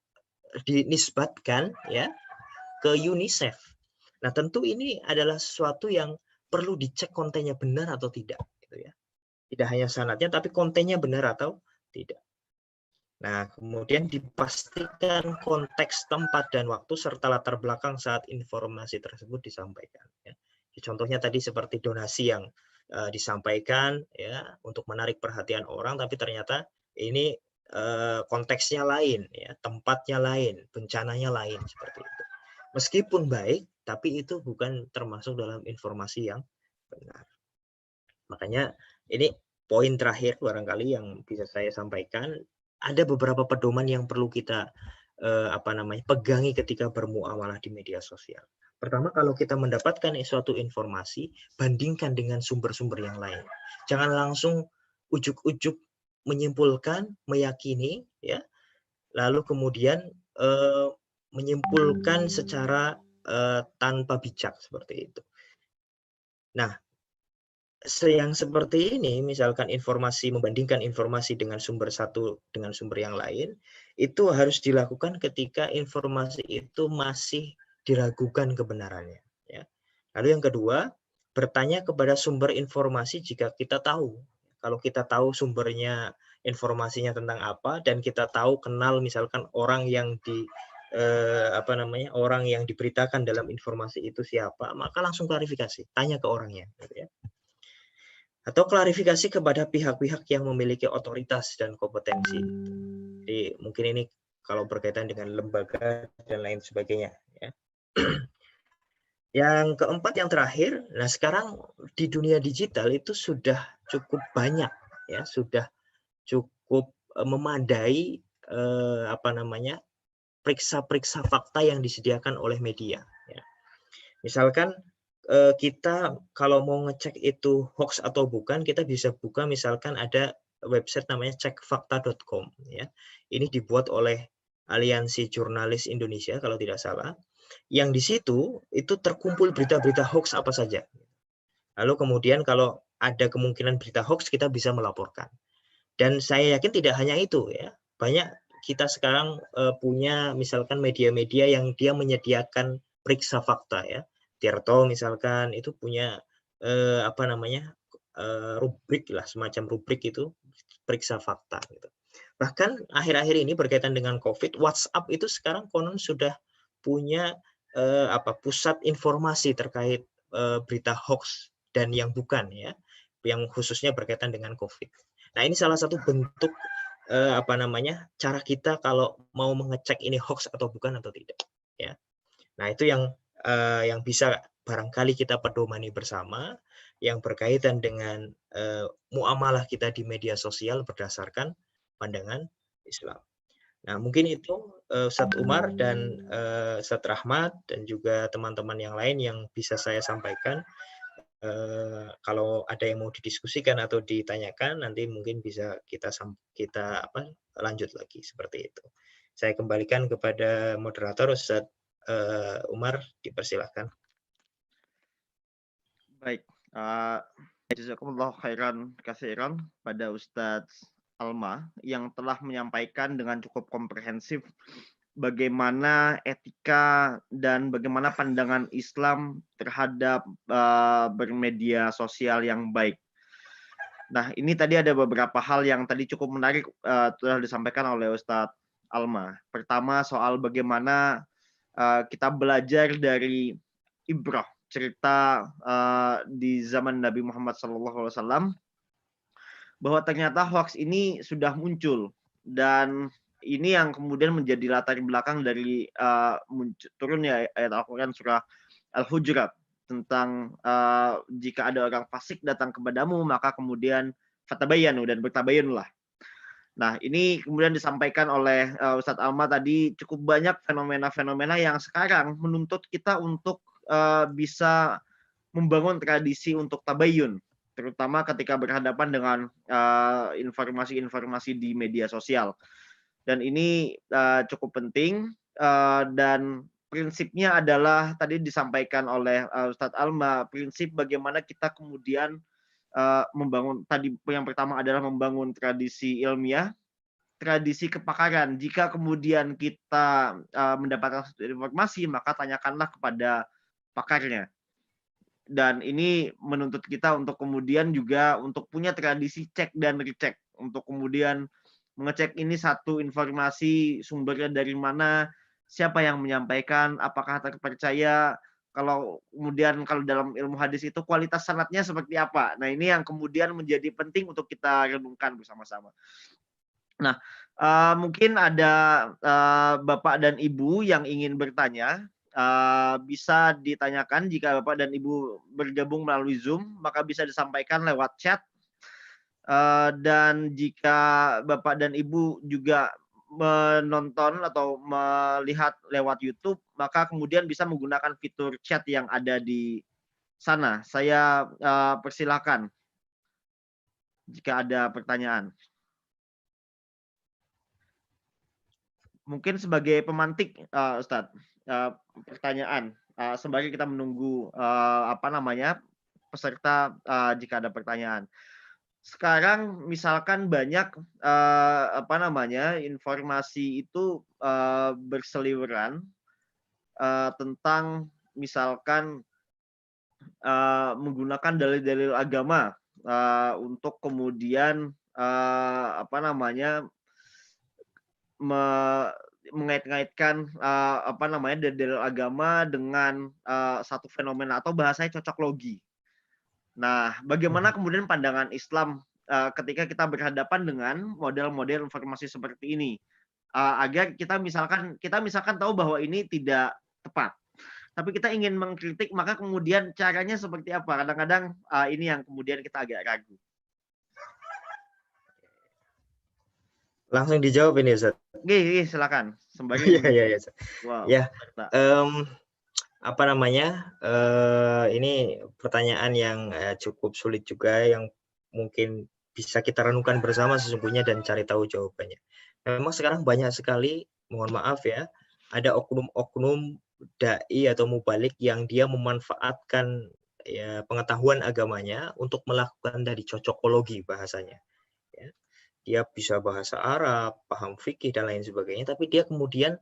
dinisbatkan ya ke UNICEF. Nah, tentu ini adalah sesuatu yang perlu dicek kontennya benar atau tidak gitu ya. Tidak hanya sanadnya tapi kontennya benar atau tidak. Nah, kemudian dipastikan konteks, tempat, dan waktu serta latar belakang saat informasi tersebut disampaikan. Ya. Contohnya tadi seperti donasi yang disampaikan ya untuk menarik perhatian orang, tapi ternyata ini konteksnya lain, ya, tempatnya lain, bencananya lain seperti itu. Meskipun baik, tapi itu bukan termasuk dalam informasi yang benar. Makanya ini poin terakhir barangkali yang bisa saya sampaikan. Ada beberapa pedoman yang perlu kita pegangi ketika bermuamalah di media sosial. Pertama, kalau kita mendapatkan suatu informasi, bandingkan dengan sumber-sumber yang lain. Jangan langsung ujuk-ujuk menyimpulkan, meyakini, ya, lalu kemudian menyimpulkan secara tanpa bijak seperti itu. Nah, yang seperti ini, misalkan membandingkan informasi dengan sumber satu dengan sumber yang lain, itu harus dilakukan ketika informasi itu masih diragukan kebenarannya. Ya. Lalu yang kedua, bertanya kepada sumber informasi jika kita tahu. Kalau kita tahu sumbernya, informasinya tentang apa, dan kita tahu kenal misalkan orang yang orang yang diberitakan dalam informasi itu siapa, maka langsung klarifikasi, tanya ke orangnya. Gitu ya. Atau klarifikasi kepada pihak-pihak yang memiliki otoritas dan kompetensi. Jadi mungkin ini kalau berkaitan dengan lembaga dan lain sebagainya. Ya. Yang keempat, yang terakhir, nah sekarang di dunia digital itu sudah cukup banyak, ya, sudah cukup memadai periksa-periksa fakta yang disediakan oleh media. Ya. Misalkan kita kalau mau ngecek itu hoax atau bukan, kita bisa buka misalkan ada website namanya cekfakta.com. Ya. Ini dibuat oleh Aliansi Jurnalis Indonesia kalau tidak salah. Yang di situ itu terkumpul berita-berita hoax apa saja. Lalu kemudian kalau ada kemungkinan berita hoax, kita bisa melaporkan. Dan saya yakin tidak hanya itu, ya. Banyak kita sekarang punya misalkan media-media yang dia menyediakan periksa fakta, ya. Tirto misalkan itu punya rubrik lah, semacam rubrik itu periksa fakta gitu. Bahkan akhir-akhir ini berkaitan dengan COVID, WhatsApp itu sekarang konon sudah punya pusat informasi terkait berita hoax dan yang bukan, ya, yang khususnya berkaitan dengan COVID. Nah, ini salah satu bentuk cara kita kalau mau mengecek ini hoax atau bukan atau tidak, ya. Nah, itu yang bisa barangkali kita pedomani bersama, yang berkaitan dengan muamalah kita di media sosial berdasarkan pandangan Islam. Nah, mungkin itu Ustadz Umar dan Ustadz Rahmat dan juga teman-teman yang lain yang bisa saya sampaikan. Kalau ada yang mau didiskusikan atau ditanyakan, nanti mungkin bisa kita lanjut lagi seperti itu. Saya kembalikan kepada moderator Ustadz Umar, dipersilahkan. Baik, jazakumullah khairan katsiran pada Ustadz Alma yang telah menyampaikan dengan cukup komprehensif bagaimana etika dan bagaimana pandangan Islam terhadap bermedia sosial yang baik. Nah, ini tadi ada beberapa hal yang tadi cukup menarik telah disampaikan oleh Ustadz Alma. Pertama, soal bagaimana kita belajar dari ibrah, cerita di zaman Nabi Muhammad SAW, bahwa ternyata hoax ini sudah muncul, dan ini yang kemudian menjadi latar belakang dari turunnya ayat Al-Quran surah Al-Hujurat tentang jika ada orang fasik datang kepadamu, maka kemudian fatabayyanu, dan bertabayyunlah. Nah, ini kemudian disampaikan oleh Ustadz Alma tadi, cukup banyak fenomena-fenomena yang sekarang menuntut kita untuk bisa membangun tradisi untuk tabayyun, terutama ketika berhadapan dengan informasi-informasi di media sosial. Dan ini cukup penting, dan prinsipnya adalah tadi disampaikan oleh Ustadz Alma, prinsip bagaimana kita kemudian membangun, tadi yang pertama adalah membangun tradisi ilmiah, tradisi kepakaran. Jika kemudian kita mendapatkan informasi, maka tanyakanlah kepada pakarnya. Dan ini menuntut kita untuk kemudian juga untuk punya tradisi cek dan recek, untuk kemudian mengecek ini satu informasi sumbernya dari mana, siapa yang menyampaikan, apakah terpercaya, kalau dalam ilmu hadis itu kualitas sanadnya seperti apa. Nah, ini yang kemudian menjadi penting untuk kita renungkan bersama-sama. Nah, mungkin ada Bapak dan Ibu yang ingin bertanya. Bisa ditanyakan. Jika Bapak dan Ibu bergabung melalui Zoom, maka bisa disampaikan lewat chat. Dan jika Bapak dan Ibu juga menonton atau melihat lewat YouTube, maka kemudian bisa menggunakan fitur chat yang ada di sana. Saya persilakan jika ada pertanyaan. Mungkin sebagai pemantik, Ustadz, pertanyaan sembari kita menunggu peserta jika ada pertanyaan. Sekarang misalkan banyak informasi itu berseliweran tentang misalkan menggunakan dalil-dalil agama untuk kemudian mengait-ngaitkan dalil agama dengan satu fenomena atau bahasanya cocok logi. Nah, bagaimana kemudian pandangan Islam ketika kita berhadapan dengan model-model informasi seperti ini, agar kita misalkan tahu bahwa ini tidak tepat, tapi kita ingin mengkritik, maka kemudian caranya seperti apa? Kadang-kadang ini yang kemudian kita agak ragu. Langsung dijawab ini, Ustaz. Iya, silakan. Sembari Wow. Ya. Ini pertanyaan yang cukup sulit juga, yang mungkin bisa kita renungkan bersama sesungguhnya dan cari tahu jawabannya. Memang sekarang banyak sekali, mohon maaf ya, ada oknum-oknum dai atau mubalik yang dia memanfaatkan ya, pengetahuan agamanya untuk melakukan dari cocokologi bahasanya. Ya. Dia bisa bahasa Arab, paham fikih dan lain sebagainya, tapi dia kemudian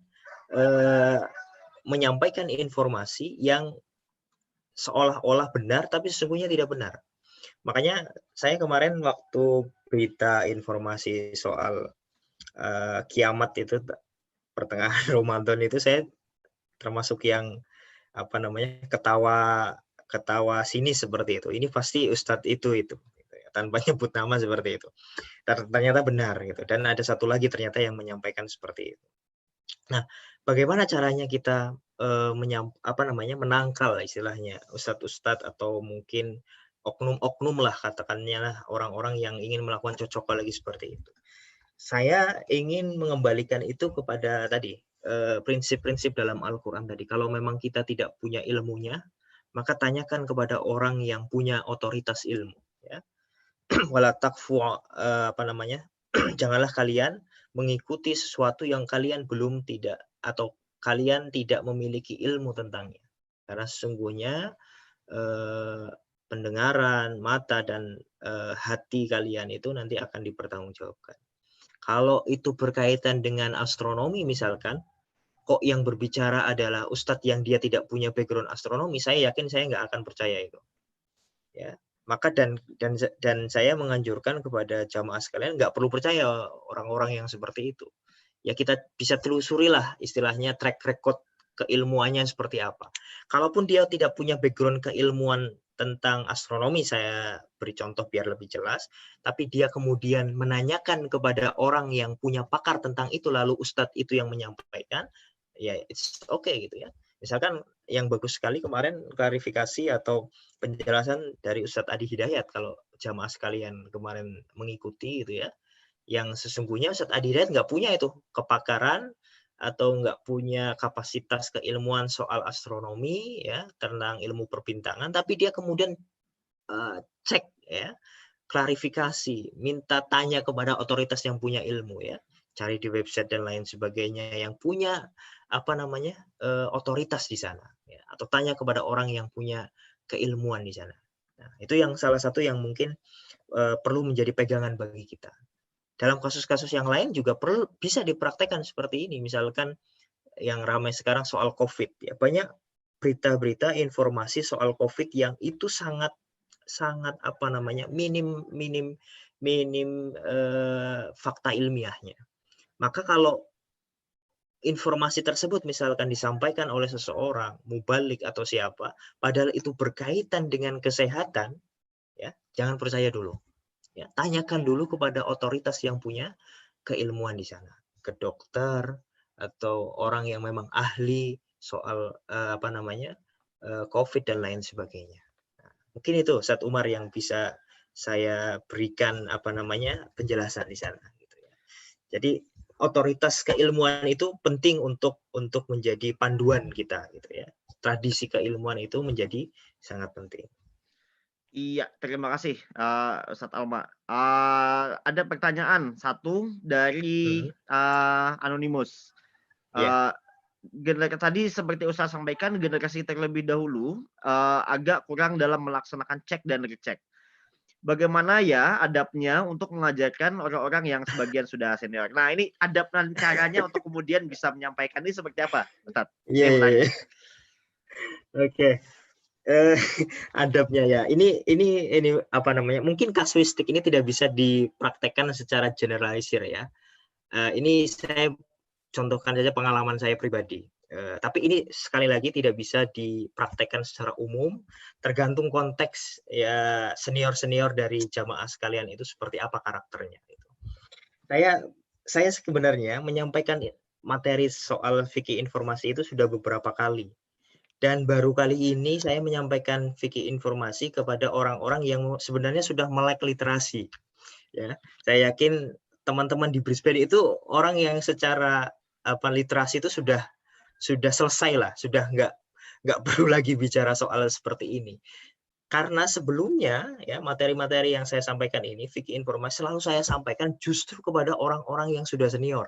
menyampaikan informasi yang seolah-olah benar tapi sesungguhnya tidak benar. Makanya saya kemarin waktu berita informasi soal kiamat itu pertengahan Ramadan itu, saya termasuk yang ketawa sinis seperti itu. Ini pasti Ustadz itu tanpa nyebut nama seperti itu. Ternyata benar gitu. Dan ada satu lagi ternyata yang menyampaikan seperti itu. Nah, bagaimana caranya kita menangkal istilahnya ustadz-ustadz atau mungkin oknum-oknum lah, katakannya lah, orang-orang yang ingin melakukan cocokologi seperti itu. Saya ingin mengembalikan itu kepada tadi prinsip-prinsip dalam Al-Quran tadi. Kalau memang kita tidak punya ilmunya, maka tanyakan kepada orang yang punya otoritas ilmu. Ya. Wala takfu janganlah kalian mengikuti sesuatu yang kalian belum tidak atau kalian tidak memiliki ilmu tentangnya, karena sesungguhnya pendengaran, mata dan hati kalian itu nanti akan dipertanggungjawabkan. Kalau itu berkaitan dengan astronomi misalkan, kok yang berbicara adalah ustadz yang dia tidak punya background astronomi, saya yakin saya nggak akan percaya itu. Ya. Maka dan saya menganjurkan kepada jamaah sekalian nggak perlu percaya orang-orang yang seperti itu. Ya kita bisa telusurilah istilahnya track record keilmuannya seperti apa. Kalaupun dia tidak punya background keilmuan tentang astronomi, saya beri contoh biar lebih jelas, tapi dia kemudian menanyakan kepada orang yang punya pakar tentang itu, lalu ustadz itu yang menyampaikan, ya it's okay gitu ya. Misalkan yang bagus sekali kemarin klarifikasi atau penjelasan dari Ustadz Adi Hidayat, kalau jamaah sekalian kemarin mengikuti gitu ya, yang sesungguhnya Ustadz Adi Hidayat nggak punya itu kepakaran atau nggak punya kapasitas keilmuan soal astronomi ya, tentang ilmu perbintangan, tapi dia kemudian cek ya, klarifikasi, minta tanya kepada otoritas yang punya ilmu ya, cari di website dan lain sebagainya yang punya otoritas di sana ya, atau tanya kepada orang yang punya keilmuan di sana. Nah, itu yang salah satu yang mungkin perlu menjadi pegangan bagi kita. Dalam kasus-kasus yang lain juga bisa dipraktekkan seperti ini. Misalkan yang ramai sekarang soal COVID ya, banyak berita-berita informasi soal COVID yang itu sangat minim fakta ilmiahnya. Maka kalau informasi tersebut misalkan disampaikan oleh seseorang, mubalik atau siapa, padahal itu berkaitan dengan kesehatan, ya jangan percaya dulu. Ya, tanyakan dulu kepada otoritas yang punya keilmuan di sana, ke dokter atau orang yang memang ahli soal COVID dan lain sebagainya. Nah, mungkin itu Ustadz Umar yang bisa saya berikan penjelasan di sana. Gitu ya. Jadi otoritas keilmuan itu penting untuk menjadi panduan kita gitu ya. Tradisi keilmuan itu menjadi sangat penting. Iya, terima kasih Ustadz Alma. Ada pertanyaan satu dari Anonymous. Tadi seperti Ustadz sampaikan, generasi terlebih dahulu agak kurang dalam melaksanakan cek dan recek. Bagaimana ya adabnya untuk mengajarkan orang-orang yang sebagian sudah senior? Nah, ini adab dan caranya untuk kemudian bisa menyampaikan ini seperti apa, Ustadz? Iya. Oke. Adabnya ya. Ini apa namanya? Mungkin kasuistik ini tidak bisa dipraktekkan secara generalisir ya. Ini saya contohkan saja pengalaman saya pribadi. Tapi ini sekali lagi tidak bisa dipraktekkan secara umum, tergantung konteks ya senior dari jamaah sekalian itu seperti apa karakternya. Saya sebenarnya menyampaikan materi soal fikih informasi itu sudah beberapa kali, dan baru kali ini saya menyampaikan fikih informasi kepada orang-orang yang sebenarnya sudah melek literasi. Ya, saya yakin teman-teman di Brisbane itu orang yang secara literasi itu sudah selesai lah, sudah nggak perlu lagi bicara soal seperti ini. Karena sebelumnya ya materi-materi yang saya sampaikan ini fikih informasi selalu saya sampaikan justru kepada orang-orang yang sudah senior.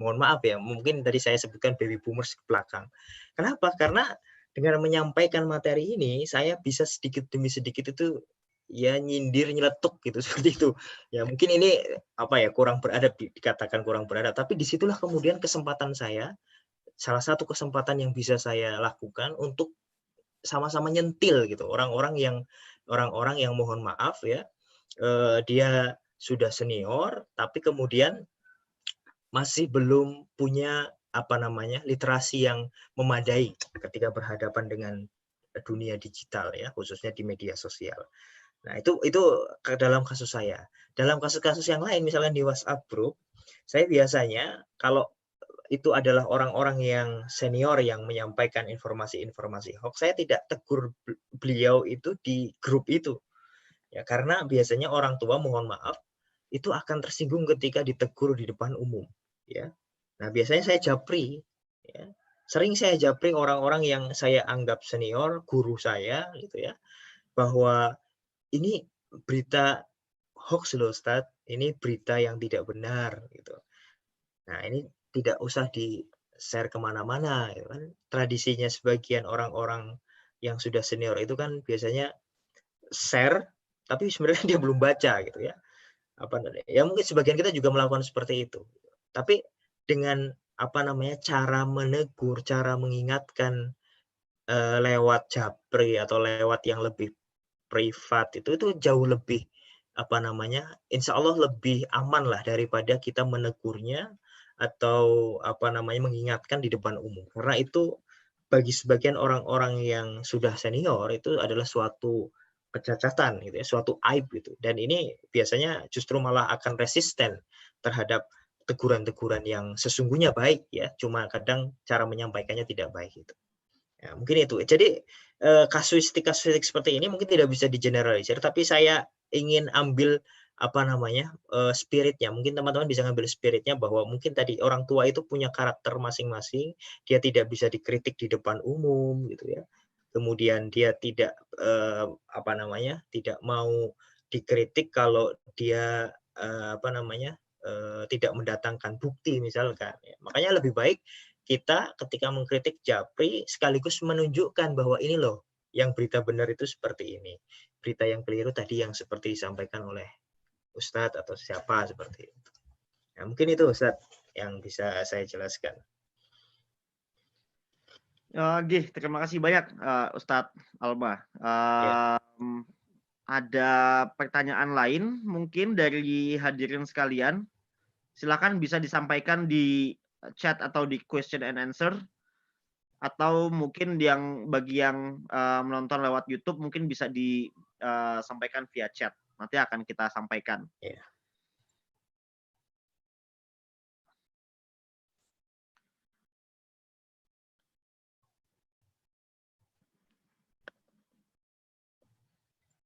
Mohon maaf ya, mungkin tadi saya sebutkan baby boomers ke belakang. Kenapa? Karena dengan menyampaikan materi ini saya bisa sedikit demi sedikit itu ya nyindir nyeletuk gitu seperti itu. Ya mungkin ini kurang beradab, dikatakan kurang beradab, tapi disitulah kemudian kesempatan saya, salah satu kesempatan yang bisa saya lakukan untuk sama-sama nyentil gitu orang-orang yang mohon maaf ya dia sudah senior tapi kemudian masih belum punya literasi yang memadai ketika berhadapan dengan dunia digital ya, khususnya di media sosial. Nah, itu dalam kasus saya. Dalam kasus-kasus yang lain misalnya di WhatsApp group, saya biasanya kalau itu adalah orang-orang yang senior yang menyampaikan informasi-informasi hoax, saya tidak tegur beliau itu di grup itu. Ya, karena biasanya orang tua mohon maaf itu akan tersinggung ketika ditegur di depan umum, ya. Nah, biasanya saya japri, ya. Sering saya japri orang-orang yang saya anggap senior, guru saya gitu ya, bahwa ini berita hoax loh Ustadz, ini berita yang tidak benar gitu. Nah, ini tidak usah di-share kemana-mana, ya kan? Tradisinya sebagian orang-orang yang sudah senior itu kan biasanya share, tapi sebenarnya dia belum baca gitu ya. Ya mungkin sebagian kita juga melakukan seperti itu. Tapi dengan cara menegur, cara mengingatkan lewat japri atau lewat yang lebih privat itu jauh lebih insya Allah lebih aman lah daripada kita menegurnya atau mengingatkan di depan umum, karena itu bagi sebagian orang-orang yang sudah senior itu adalah suatu kecacatan gitu ya, suatu aib gitu, dan ini biasanya justru malah akan resisten terhadap teguran-teguran yang sesungguhnya baik ya, cuma kadang cara menyampaikannya tidak baik gitu. Ya, mungkin itu. Jadi kasuistik seperti ini mungkin tidak bisa digeneralisir, tapi saya ingin ambil spiritnya. Mungkin teman-teman bisa ngambil spiritnya bahwa mungkin tadi orang tua itu punya karakter masing-masing, dia tidak bisa dikritik di depan umum gitu ya. Kemudian dia tidak tidak mau dikritik kalau dia tidak mendatangkan bukti misalkan. Ya. Makanya lebih baik kita ketika mengkritik japri sekaligus menunjukkan bahwa ini loh yang berita benar itu seperti ini. Berita yang keliru tadi yang seperti disampaikan oleh Ustadz atau siapa seperti itu. Nah, mungkin itu Ustadz yang bisa saya jelaskan. Terima kasih banyak Ustadz Alma. Ada pertanyaan lain mungkin dari hadirin sekalian. Silakan bisa disampaikan di chat atau di question and answer, atau mungkin bagi yang menonton lewat YouTube mungkin bisa disampaikan via chat. Nanti akan kita sampaikan. Yeah.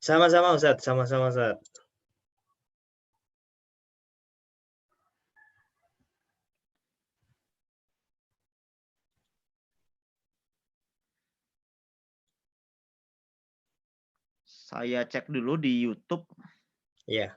Sama-sama Ustadz, sama-sama Ustadz. Saya cek dulu di YouTube. Ya.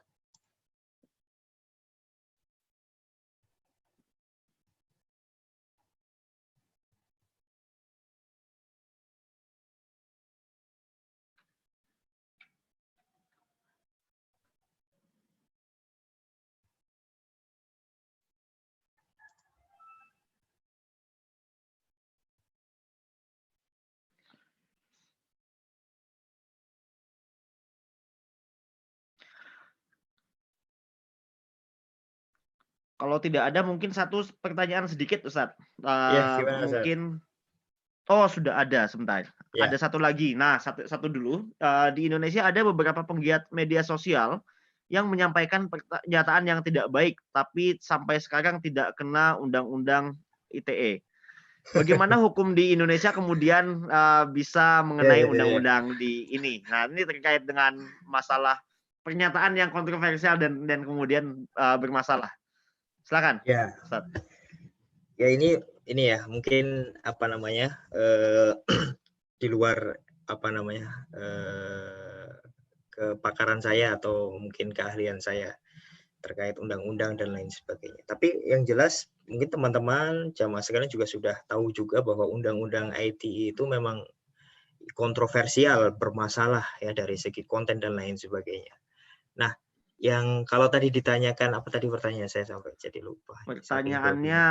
Kalau tidak ada mungkin satu pertanyaan sedikit Ustadz. Ya, gimana, Ustadz? Mungkin oh sudah ada sebentar. Ya. Ada satu lagi. Nah, satu dulu. Di Indonesia ada beberapa penggiat media sosial yang menyampaikan pernyataan yang tidak baik, tapi sampai sekarang tidak kena undang-undang ITE. Bagaimana hukum di Indonesia kemudian bisa mengenai undang-undang di ini? Nah, ini terkait dengan masalah pernyataan yang kontroversial dan kemudian bermasalah. Silakan. Ya. Ustaz. Ya ini ya mungkin apa namanya di luar apa namanya kepakaran saya atau mungkin keahlian saya terkait undang-undang dan lain sebagainya. Tapi yang jelas mungkin teman-teman jamaah sekalian juga sudah tahu juga bahwa undang-undang ITE itu memang kontroversial, bermasalah ya dari segi konten dan lain sebagainya. Nah, yang kalau tadi ditanyakan apa tadi pertanyaan saya sampai jadi lupa. Pertanyaannya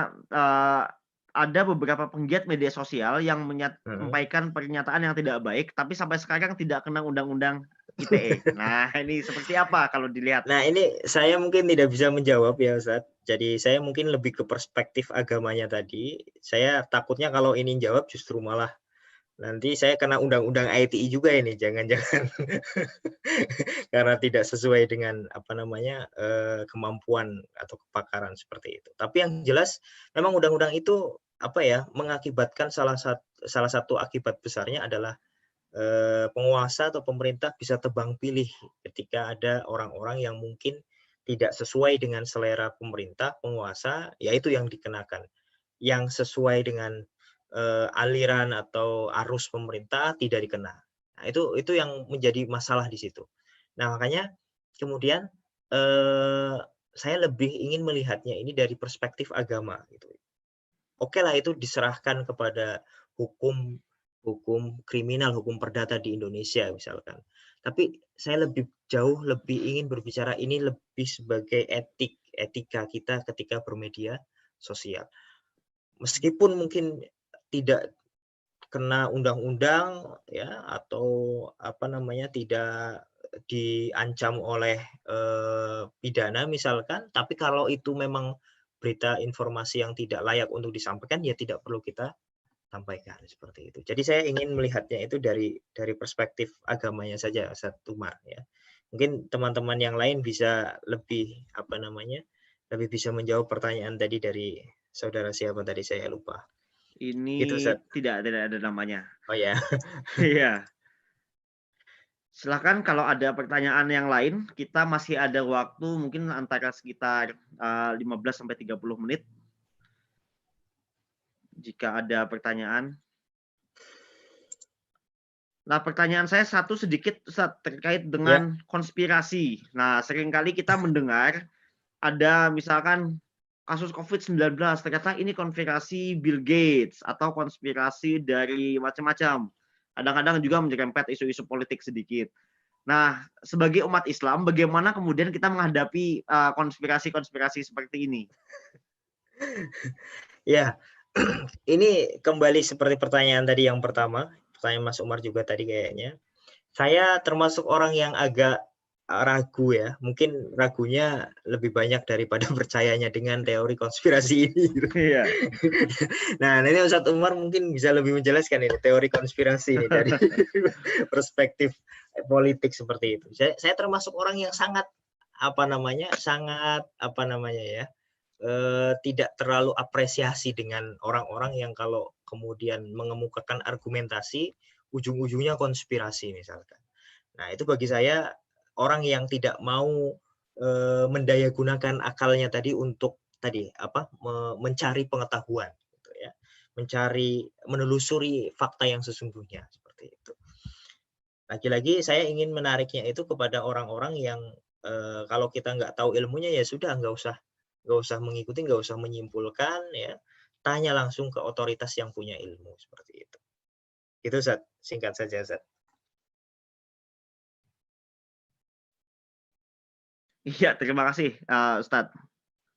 ada beberapa penggiat media sosial yang menyampaikan pernyataan yang tidak baik, tapi sampai sekarang tidak kena undang-undang ITE. Nah, ini seperti apa kalau dilihat? Nah, ini saya mungkin tidak bisa menjawab ya, Ustaz. Jadi saya mungkin lebih ke perspektif agamanya tadi. Saya takutnya kalau ini jawab justru malah nanti saya kena undang-undang ITE juga ini, jangan-jangan karena tidak sesuai dengan apa namanya kemampuan atau kepakaran seperti itu. Tapi yang jelas memang undang-undang itu apa ya mengakibatkan salah satu akibat besarnya adalah penguasa atau pemerintah bisa tebang pilih ketika ada orang-orang yang mungkin tidak sesuai dengan selera pemerintah, penguasa, yaitu yang dikenakan. Yang sesuai dengan aliran atau arus pemerintah tidak dikena. Nah, itu yang menjadi masalah di situ. Nah, makanya kemudian saya lebih ingin melihatnya ini dari perspektif agama gitu. Oke lah itu diserahkan kepada hukum kriminal, hukum perdata di Indonesia misalkan. Tapi saya lebih ingin berbicara ini lebih sebagai etika kita ketika bermedia sosial. Meskipun mungkin tidak kena undang-undang ya atau apa namanya tidak diancam oleh pidana misalkan, tapi kalau itu memang berita informasi yang tidak layak untuk disampaikan ya tidak perlu kita sampaikan seperti itu. Jadi saya ingin melihatnya itu dari perspektif agamanya saja, Ustaz Umar ya. Mungkin teman-teman yang lain bisa lebih apa namanya lebih bisa menjawab pertanyaan tadi dari saudara siapa tadi saya lupa. Ini gitu, tidak ada namanya. Oh ya. Iya. Silakan kalau ada pertanyaan yang lain, kita masih ada waktu mungkin antara sekitar 15 sampai 30 menit. Jika ada pertanyaan. Nah, pertanyaan saya satu sedikit Ustaz, terkait dengan konspirasi. Nah, seringkali kita mendengar ada misalkan kasus COVID-19, ternyata ini konspirasi Bill Gates atau konspirasi dari macam-macam. Kadang-kadang juga menyerempet isu-isu politik sedikit. Nah, sebagai umat Islam, bagaimana kemudian kita menghadapi konspirasi-konspirasi seperti ini? Ya, ini kembali seperti pertanyaan tadi yang pertama, pertanyaan Mas Umar juga tadi kayaknya. Saya termasuk orang yang agak ragu ya, mungkin ragunya lebih banyak daripada percayanya dengan teori konspirasi ini. Iya. Nah, ini Ustadz Umar mungkin bisa lebih menjelaskan ini teori konspirasi ini dari perspektif politik seperti itu. Saya termasuk orang yang sangat tidak terlalu apresiasi dengan orang-orang yang kalau kemudian mengemukakan argumentasi ujung-ujungnya konspirasi misalkan. Nah, itu bagi saya orang yang tidak mau mendayagunakan akalnya tadi untuk mencari pengetahuan gitu ya. Menelusuri fakta yang sesungguhnya seperti itu. Lagi-lagi saya ingin menariknya itu kepada orang-orang yang kalau kita nggak tahu ilmunya ya sudah nggak usah mengikuti, nggak usah menyimpulkan ya. Tanya langsung ke otoritas yang punya ilmu seperti itu. Itu Zat, singkat saja Zat. Iya, terima kasih Ustadz.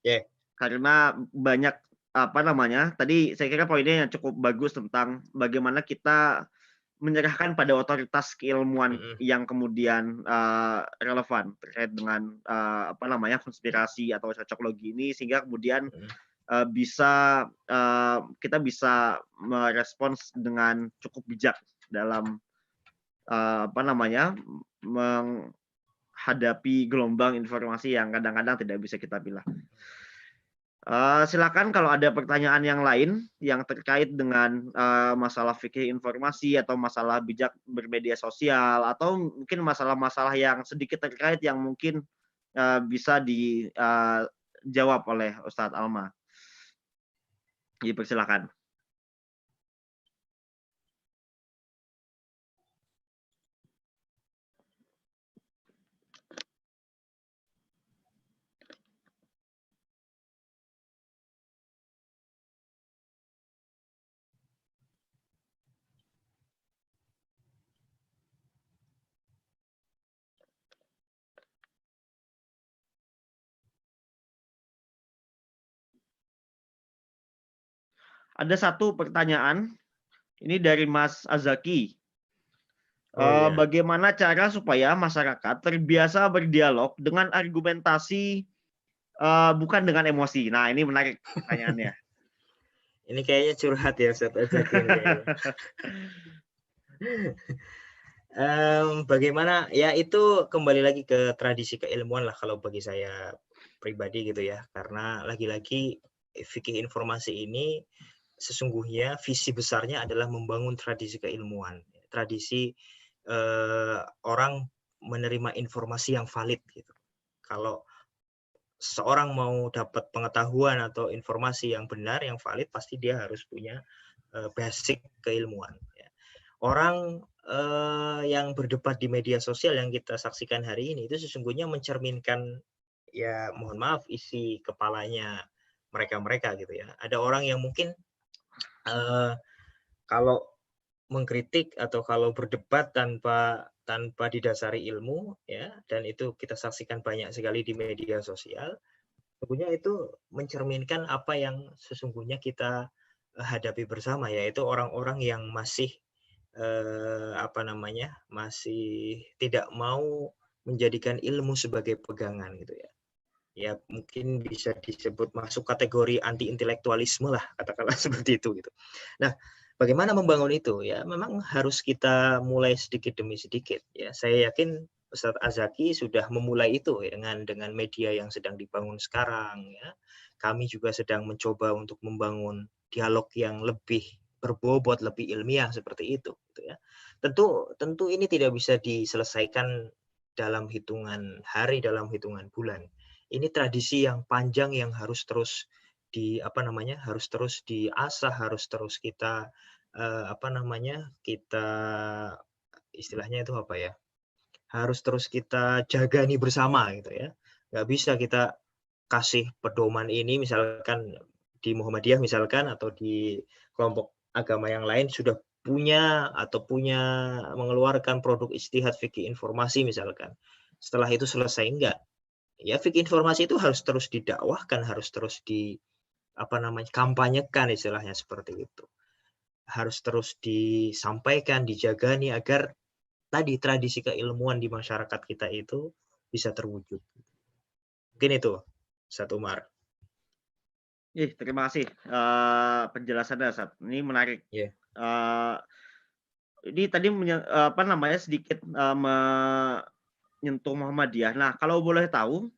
Yeah. Karena banyak tadi saya kira poinnya yang cukup bagus tentang bagaimana kita menyerahkan pada otoritas keilmuan yang kemudian relevan terkait dengan konspirasi atau cocoklogi ini, sehingga kemudian kita bisa merespons dengan cukup bijak dalam menghadapi gelombang informasi yang kadang-kadang tidak bisa kita pilih. Silakan kalau ada pertanyaan yang lain yang terkait dengan masalah fikih informasi atau masalah bijak bermedia sosial atau mungkin masalah-masalah yang sedikit terkait yang mungkin bisa dijawab oleh Ustadz Alma. Dipersilakan. Ada satu pertanyaan, ini dari Mas Azaki. Bagaimana cara supaya masyarakat terbiasa berdialog dengan argumentasi bukan dengan emosi? Nah, ini menarik pertanyaannya. Ini kayaknya curhat ya Ustaz Azaki. Bagaimana ya, itu kembali lagi ke tradisi keilmuan lah kalau bagi saya pribadi gitu ya, karena lagi-lagi fikih informasi ini sesungguhnya visi besarnya adalah membangun tradisi keilmuan, tradisi orang menerima informasi yang valid gitu. Kalau seorang mau dapat pengetahuan atau informasi yang benar, yang valid, pasti dia harus punya basic keilmuan. Ya. Orang yang berdebat di media sosial yang kita saksikan hari ini itu sesungguhnya mencerminkan, ya mohon maaf, isi kepalanya mereka gitu ya. Ada orang yang mungkin kalau mengkritik atau kalau berdebat tanpa didasari ilmu ya, dan itu kita saksikan banyak sekali di media sosial, tentunya itu mencerminkan apa yang sesungguhnya kita hadapi bersama, yaitu orang-orang yang masih masih tidak mau menjadikan ilmu sebagai pegangan gitu ya. Ya mungkin bisa disebut masuk kategori anti intelektualisme lah, katakanlah seperti itu gitu. Nah, bagaimana membangun itu ya? Memang harus kita mulai sedikit demi sedikit ya. Saya yakin Ustadz Azaki sudah memulai itu ya, dengan media yang sedang dibangun sekarang ya. Kami juga sedang mencoba untuk membangun dialog yang lebih berbobot, lebih ilmiah seperti itu gitu ya. Tentu ini tidak bisa diselesaikan dalam hitungan hari, dalam hitungan bulan. Ini tradisi yang panjang yang harus terus harus terus diasah, harus terus kita kita istilahnya itu apa ya? Harus terus kita jagani bersama gitu ya. Nggak bisa kita kasih pedoman ini misalkan di Muhammadiyah misalkan atau di kelompok agama yang lain sudah punya mengeluarkan produk ijtihad fikih informasi misalkan. Setelah itu selesai, enggak. Ya fikih informasi itu harus terus didakwahkan, harus terus kampanyekan istilahnya seperti itu. Harus terus disampaikan, dijagani agar tadi tradisi keilmuan di masyarakat kita itu bisa terwujud. Mungkin itu, Ustaz Umar. Terima kasih penjelasannya, Ustaz. Ini menarik. Yeah. Ini tadi sedikit menyentuh Muhammadiyah. Nah, kalau boleh tahu,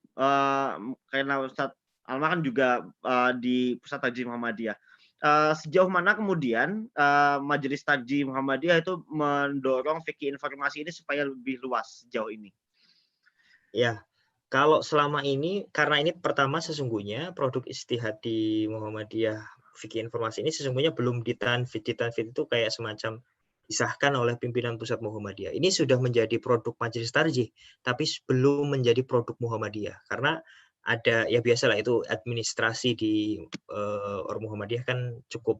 karena Ustadz Alma kan juga di Pusat Tajim Muhammadiyah, sejauh mana kemudian Majelis Tajim Muhammadiyah itu mendorong fikih informasi ini supaya lebih luas sejauh ini? Ya, kalau selama ini, karena ini pertama sesungguhnya produk ijtihad di Muhammadiyah fikih informasi ini sesungguhnya belum ditanfid itu kayak semacam disahkan oleh pimpinan pusat Muhammadiyah. Ini sudah menjadi produk Majelis Tarjih, tapi belum menjadi produk Muhammadiyah. Karena ada, ya biasalah itu administrasi di Ormas Muhammadiyah kan cukup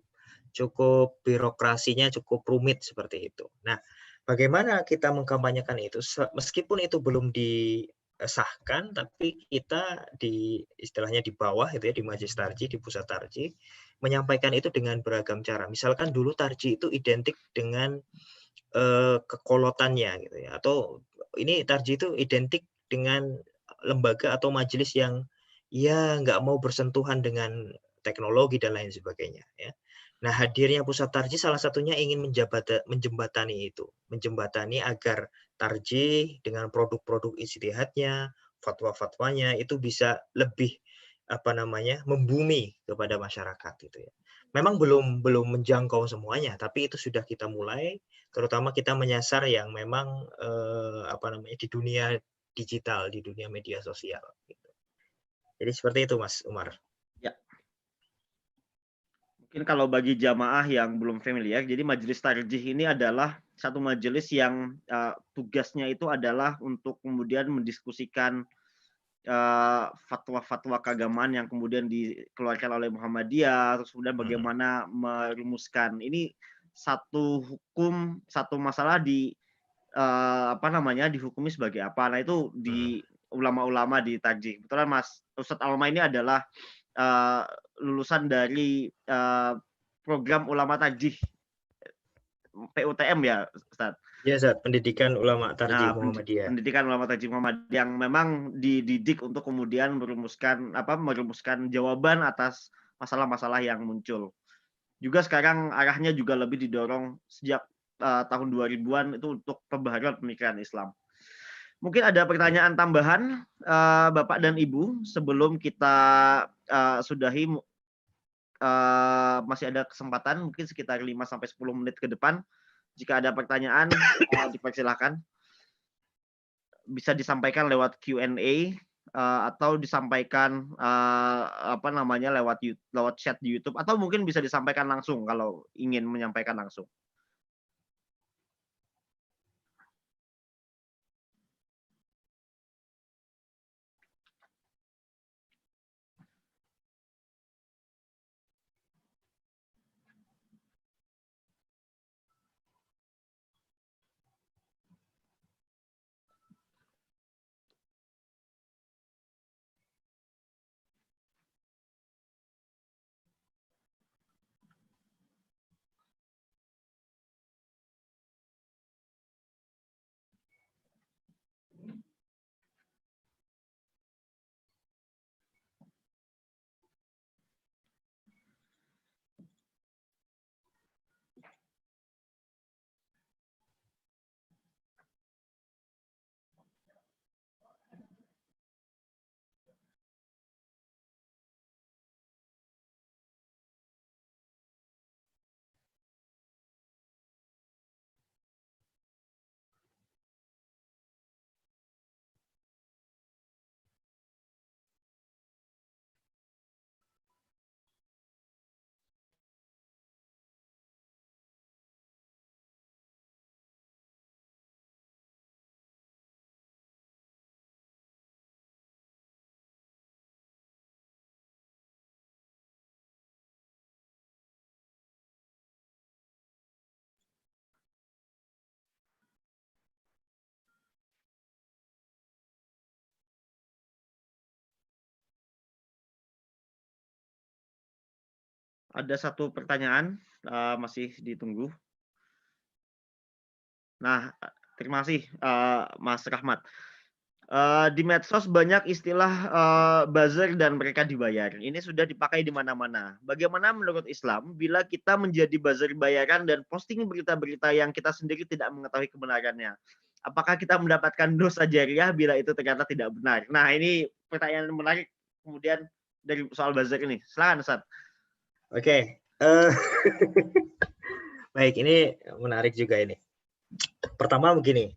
birokrasinya cukup rumit seperti itu. Nah, bagaimana kita mengkampanyekan itu? Meskipun itu belum disahkan, tapi kita istilahnya di bawah itu ya, di Majelis Tarjih, di pusat Tarjih, menyampaikan itu dengan beragam cara. Misalkan dulu Tarjih itu identik dengan kekolotannya gitu ya, atau ini Tarjih itu identik dengan lembaga atau majelis yang ya nggak mau bersentuhan dengan teknologi dan lain sebagainya ya. Nah, hadirnya pusat Tarjih salah satunya ingin menjembatani itu, menjembatani agar Tarjih dengan produk-produk ijtihadnya, fatwa-fatwanya itu bisa lebih membumi kepada masyarakat gitu ya. Memang belum menjangkau semuanya, tapi itu sudah kita mulai, terutama kita menyasar yang memang di dunia digital, di dunia media sosial gitu. Jadi seperti itu Mas Umar. Ya. Mungkin kalau bagi jamaah yang belum familiar, jadi Majelis Tarjih ini adalah satu majelis yang tugasnya itu adalah untuk kemudian mendiskusikan fatwa-fatwa keagamaan yang kemudian dikeluarkan oleh Muhammadiyah, terus kemudian bagaimana merumuskan ini satu hukum, satu masalah dihukumi sebagai apa. Nah, itu di ulama-ulama di Tarjih. Kebetulan Mas Ustadz Alma ini adalah lulusan dari program ulama Tarjih PUTM ya, Ustadz. Ya, Ustadz, pendidikan ulama Tarjih Muhammadiyah. Pendidikan ulama Tarjih Muhammadiyah yang memang dididik untuk kemudian merumuskan jawaban atas masalah-masalah yang muncul. Juga sekarang arahnya juga lebih didorong sejak tahun 2000-an itu untuk pembaharuan pemikiran Islam. Mungkin ada pertanyaan tambahan Bapak dan Ibu sebelum kita sudahi. Masih ada kesempatan mungkin sekitar 5-10 menit ke depan. Jika ada pertanyaan dipersilahkan, bisa disampaikan lewat Q&A atau disampaikan lewat chat di YouTube, atau mungkin bisa disampaikan langsung kalau ingin menyampaikan langsung. Ada satu pertanyaan masih ditunggu. Nah, terima kasih Mas Rahmat. Di medsos banyak istilah buzzer dan mereka dibayar. Ini sudah dipakai di mana-mana. Bagaimana menurut Islam bila kita menjadi buzzer bayaran dan posting berita-berita yang kita sendiri tidak mengetahui kebenarannya? Apakah kita mendapatkan dosa jariah bila itu ternyata tidak benar? Nah, ini pertanyaan menarik kemudian dari soal buzzer ini. Silakan, Ustaz. Oke. Baik, ini menarik juga ini. Pertama begini.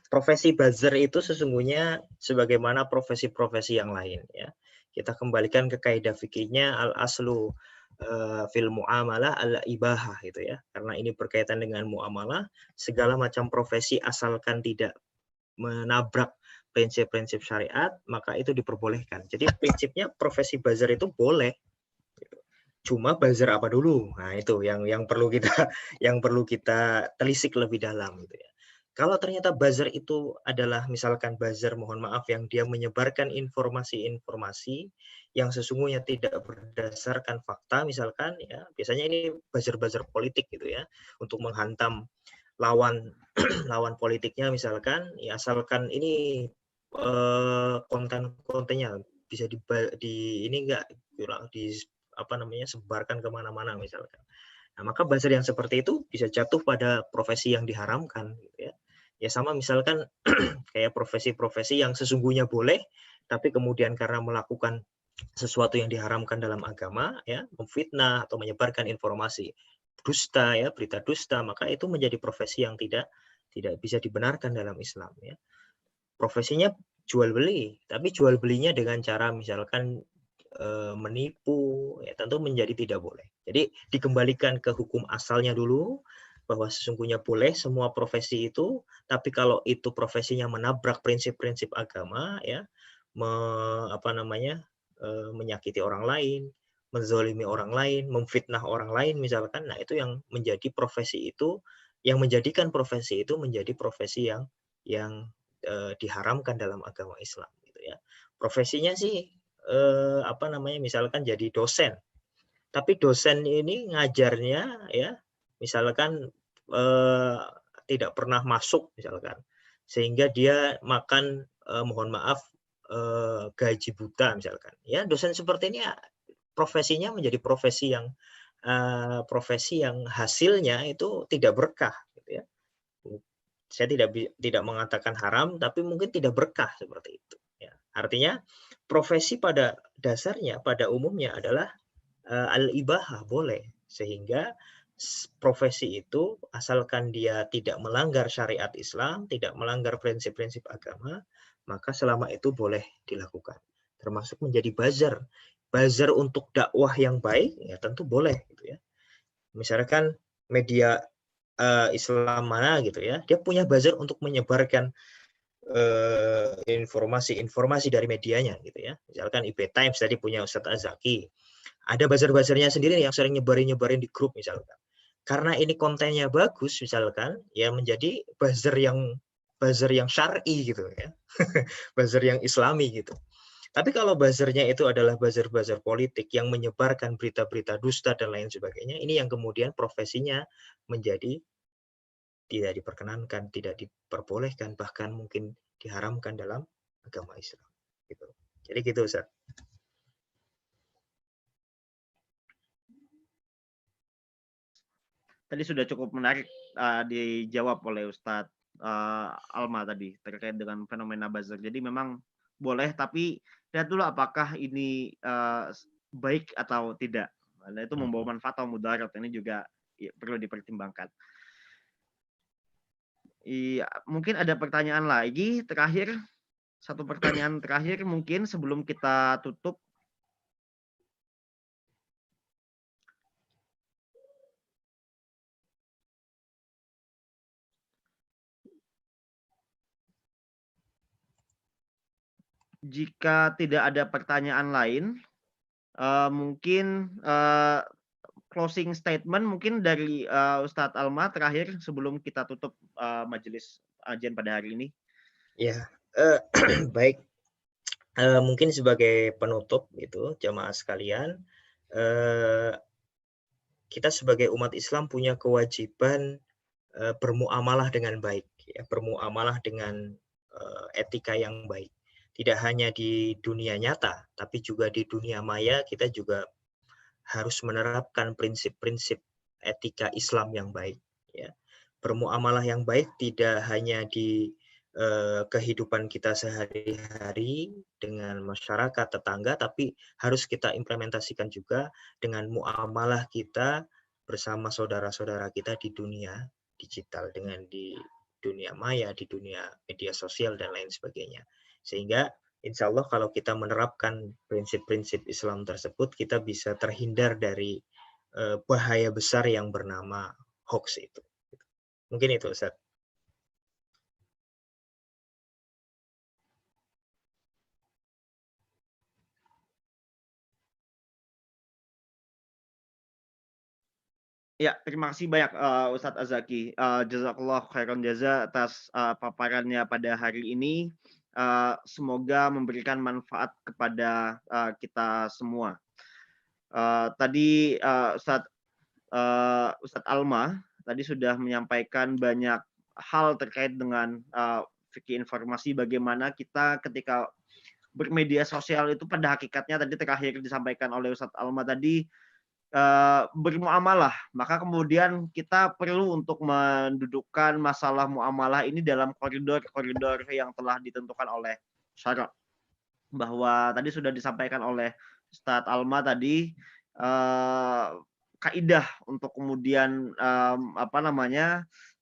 Profesi buzzer itu sesungguhnya sebagaimana profesi-profesi yang lain ya. Kita kembalikan ke kaidah fikihnya al-aslu fil muamalah al ibahah gitu ya. Karena ini berkaitan dengan muamalah, segala macam profesi asalkan tidak menabrak prinsip-prinsip syariat, maka itu diperbolehkan. Jadi prinsipnya profesi buzzer itu boleh. Cuma buzzer apa dulu? Nah, itu yang perlu kita telisik lebih dalam gitu ya. Kalau ternyata buzzer itu adalah misalkan buzzer, mohon maaf, yang dia menyebarkan informasi-informasi yang sesungguhnya tidak berdasarkan fakta, misalkan ya, biasanya ini buzzer-buzzer politik gitu ya, untuk menghantam lawan lawan politiknya misalkan, ya asalkan ini konten-kontennya bisa di ini enggak di apa namanya, sebarkan kemana-mana misalkan. Nah, maka buzzer yang seperti itu bisa jatuh pada profesi yang diharamkan gitu ya. Ya sama misalkan kayak profesi-profesi yang sesungguhnya boleh, tapi kemudian karena melakukan sesuatu yang diharamkan dalam agama, ya, memfitnah atau menyebarkan informasi dusta, ya, berita dusta, maka itu menjadi profesi yang tidak bisa dibenarkan dalam Islam, ya. Profesinya jual beli, tapi jual belinya dengan cara misalkan menipu, ya, tentu menjadi tidak boleh. Jadi dikembalikan ke hukum asalnya dulu, bahwa sesungguhnya boleh semua profesi itu, tapi kalau itu profesinya menabrak prinsip-prinsip agama, ya, menyakiti orang lain, menzalimi orang lain, memfitnah orang lain misalkan, nah itu yang menjadi profesi itu, yang menjadikan profesi itu menjadi profesi yang diharamkan dalam agama Islam gitu ya. Profesinya sih misalkan jadi dosen. Tapi dosen ini ngajarnya ya misalkan tidak pernah masuk misalkan, sehingga dia makan mohon maaf gaji buta misalkan. Ya, dosen seperti ini profesinya menjadi profesi yang hasilnya itu tidak berkah gitu ya. Saya tidak mengatakan haram, tapi mungkin tidak berkah seperti itu ya. Artinya profesi pada dasarnya, pada umumnya adalah al-ibahah, boleh, sehingga profesi itu asalkan dia tidak melanggar syariat Islam, tidak melanggar prinsip-prinsip agama, maka selama itu boleh dilakukan. Termasuk menjadi buzzer untuk dakwah yang baik, ya tentu boleh gitu ya. Misalkan media Islam mana gitu ya, dia punya buzzer untuk menyebarkan informasi dari medianya gitu ya. Misalkan IB Times tadi punya Ustadz Azaki. Ada buzzer-buzzernya sendiri yang sering nyebarin di grup misalkan. Karena ini kontennya bagus misalkan, ya menjadi buzzer yang syar'i gitu ya. Buzzer yang islami gitu. Tapi kalau buzzernya itu adalah buzzer-buzzer politik yang menyebarkan berita-berita dusta dan lain sebagainya, ini yang kemudian profesinya menjadi tidak diperkenankan, tidak diperbolehkan, bahkan mungkin diharamkan dalam agama Islam. Gitu. Jadi gitu, Ustaz. Tadi sudah cukup menarik dijawab oleh Ustadz Alma tadi terkait dengan fenomena buzzer. Jadi memang boleh, tapi lihat dulu apakah ini baik atau tidak. Nah, itu membawa manfaat atau mudarat, ini juga perlu dipertimbangkan. Iya, mungkin ada pertanyaan lagi terakhir, satu pertanyaan terakhir mungkin sebelum kita tutup. Jika tidak ada pertanyaan lain, mungkin closing statement mungkin dari Ustadz Alma terakhir sebelum kita tutup majelis kajian pada hari ini. Ya, baik. Mungkin sebagai penutup itu jamaah sekalian, kita sebagai umat Islam punya kewajiban bermuamalah dengan baik, ya, bermuamalah dengan etika yang baik. Tidak hanya di dunia nyata, tapi juga di dunia maya kita juga harus menerapkan prinsip-prinsip etika Islam yang baik. Ya. Bermuamalah yang baik tidak hanya di kehidupan kita sehari-hari dengan masyarakat tetangga, tapi harus kita implementasikan juga dengan muamalah kita bersama saudara-saudara kita di dunia digital, dengan di dunia maya, di dunia media sosial dan lain sebagainya. Sehingga insya Allah kalau kita menerapkan prinsip-prinsip Islam tersebut, kita bisa terhindar dari bahaya besar yang bernama hoax itu. Mungkin itu, Ustaz. Ya, terima kasih banyak Ustadz Azaki. Jazakallah khairan jaza atas paparannya pada hari ini. Semoga memberikan manfaat kepada kita semua. Tadi Ustadz Alma tadi sudah menyampaikan banyak hal terkait dengan fikih informasi, bagaimana kita ketika bermedia sosial itu pada hakikatnya tadi terakhir disampaikan oleh Ustadz Alma tadi, bermuamalah, maka kemudian kita perlu untuk mendudukkan masalah muamalah ini dalam koridor-koridor yang telah ditentukan oleh syarak. Bahwa tadi sudah disampaikan oleh Ustadz Alma tadi, kaidah untuk kemudian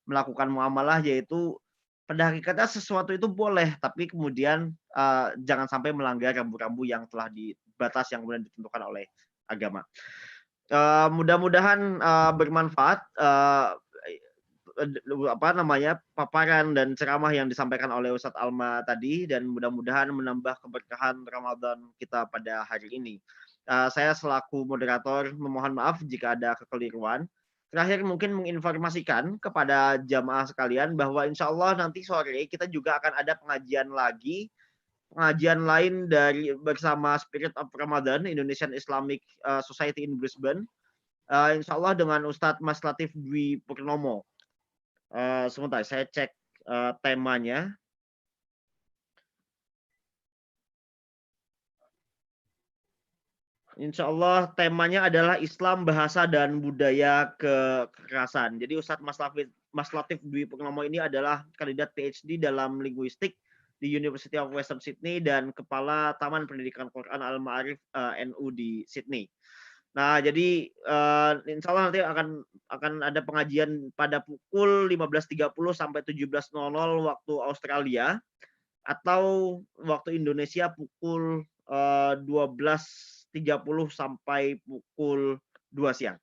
melakukan muamalah, yaitu pada hakikatnya sesuatu itu boleh, tapi kemudian jangan sampai melanggar rambu-rambu yang telah dibatas yang kemudian ditentukan oleh agama. Mudah-mudahan bermanfaat paparan dan ceramah yang disampaikan oleh Ustadz Alma tadi, dan mudah-mudahan menambah keberkahan Ramadan kita pada hari ini. Saya selaku moderator memohon maaf jika ada kekeliruan. Terakhir mungkin menginformasikan kepada jamaah sekalian bahwa insya Allah nanti sore kita juga akan ada pengajian lain dari bersama Spirit of Ramadan Indonesian Islamic Society in Brisbane, insya Allah dengan Ustadz Mas Latif Dwi Purnomo. Sebentar saya cek temanya. Insya Allah temanya adalah Islam, Bahasa dan Budaya Kekerasan. Jadi Ustadz Mas Latif Dwi Purnomo ini adalah kandidat PhD dalam linguistik di University of Western Sydney dan Kepala Taman Pendidikan Quran Al-Ma'arif NU di Sydney. Nah, jadi insya Allah nanti akan ada pengajian pada pukul 15.30 sampai 17.00 waktu Australia, atau waktu Indonesia pukul 12.30 sampai pukul 2 siang.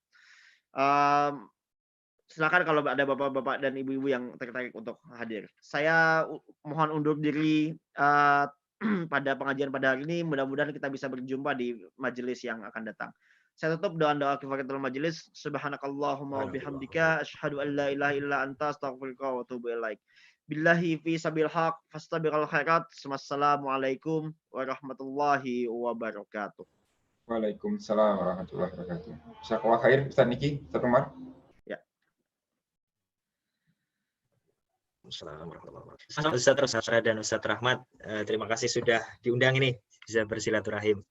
Silakan kalau ada bapak-bapak dan ibu-ibu yang tertarik untuk hadir. Saya mohon undur diri pada pengajian pada hari ini. Mudah-mudahan kita bisa berjumpa di majelis yang akan datang. Saya tutup doa kifaratul majelis. Subhanakallahumma wa bihamdika asyhadu an la ilaha illa anta astaghfiruka wa atubu ilaik. Billahi fi sabil haq fastabiqul khairat. Wassalamualaikum warahmatullahi wabarakatuh. Waalaikumsalam warahmatullahi wabarakatuh. Jazakallah khair Ustaz Niki, Ustaz Umar. Ustaz dan Ustaz Rahmat, terima kasih sudah diundang ini, bisa bersilaturahim.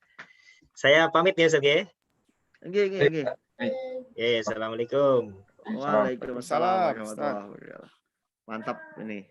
Saya pamit ya, Ustaz ya. Oke. Assalamualaikum. Waalaikumsalam warahmatullahi wabarakatuh. Mantap ini.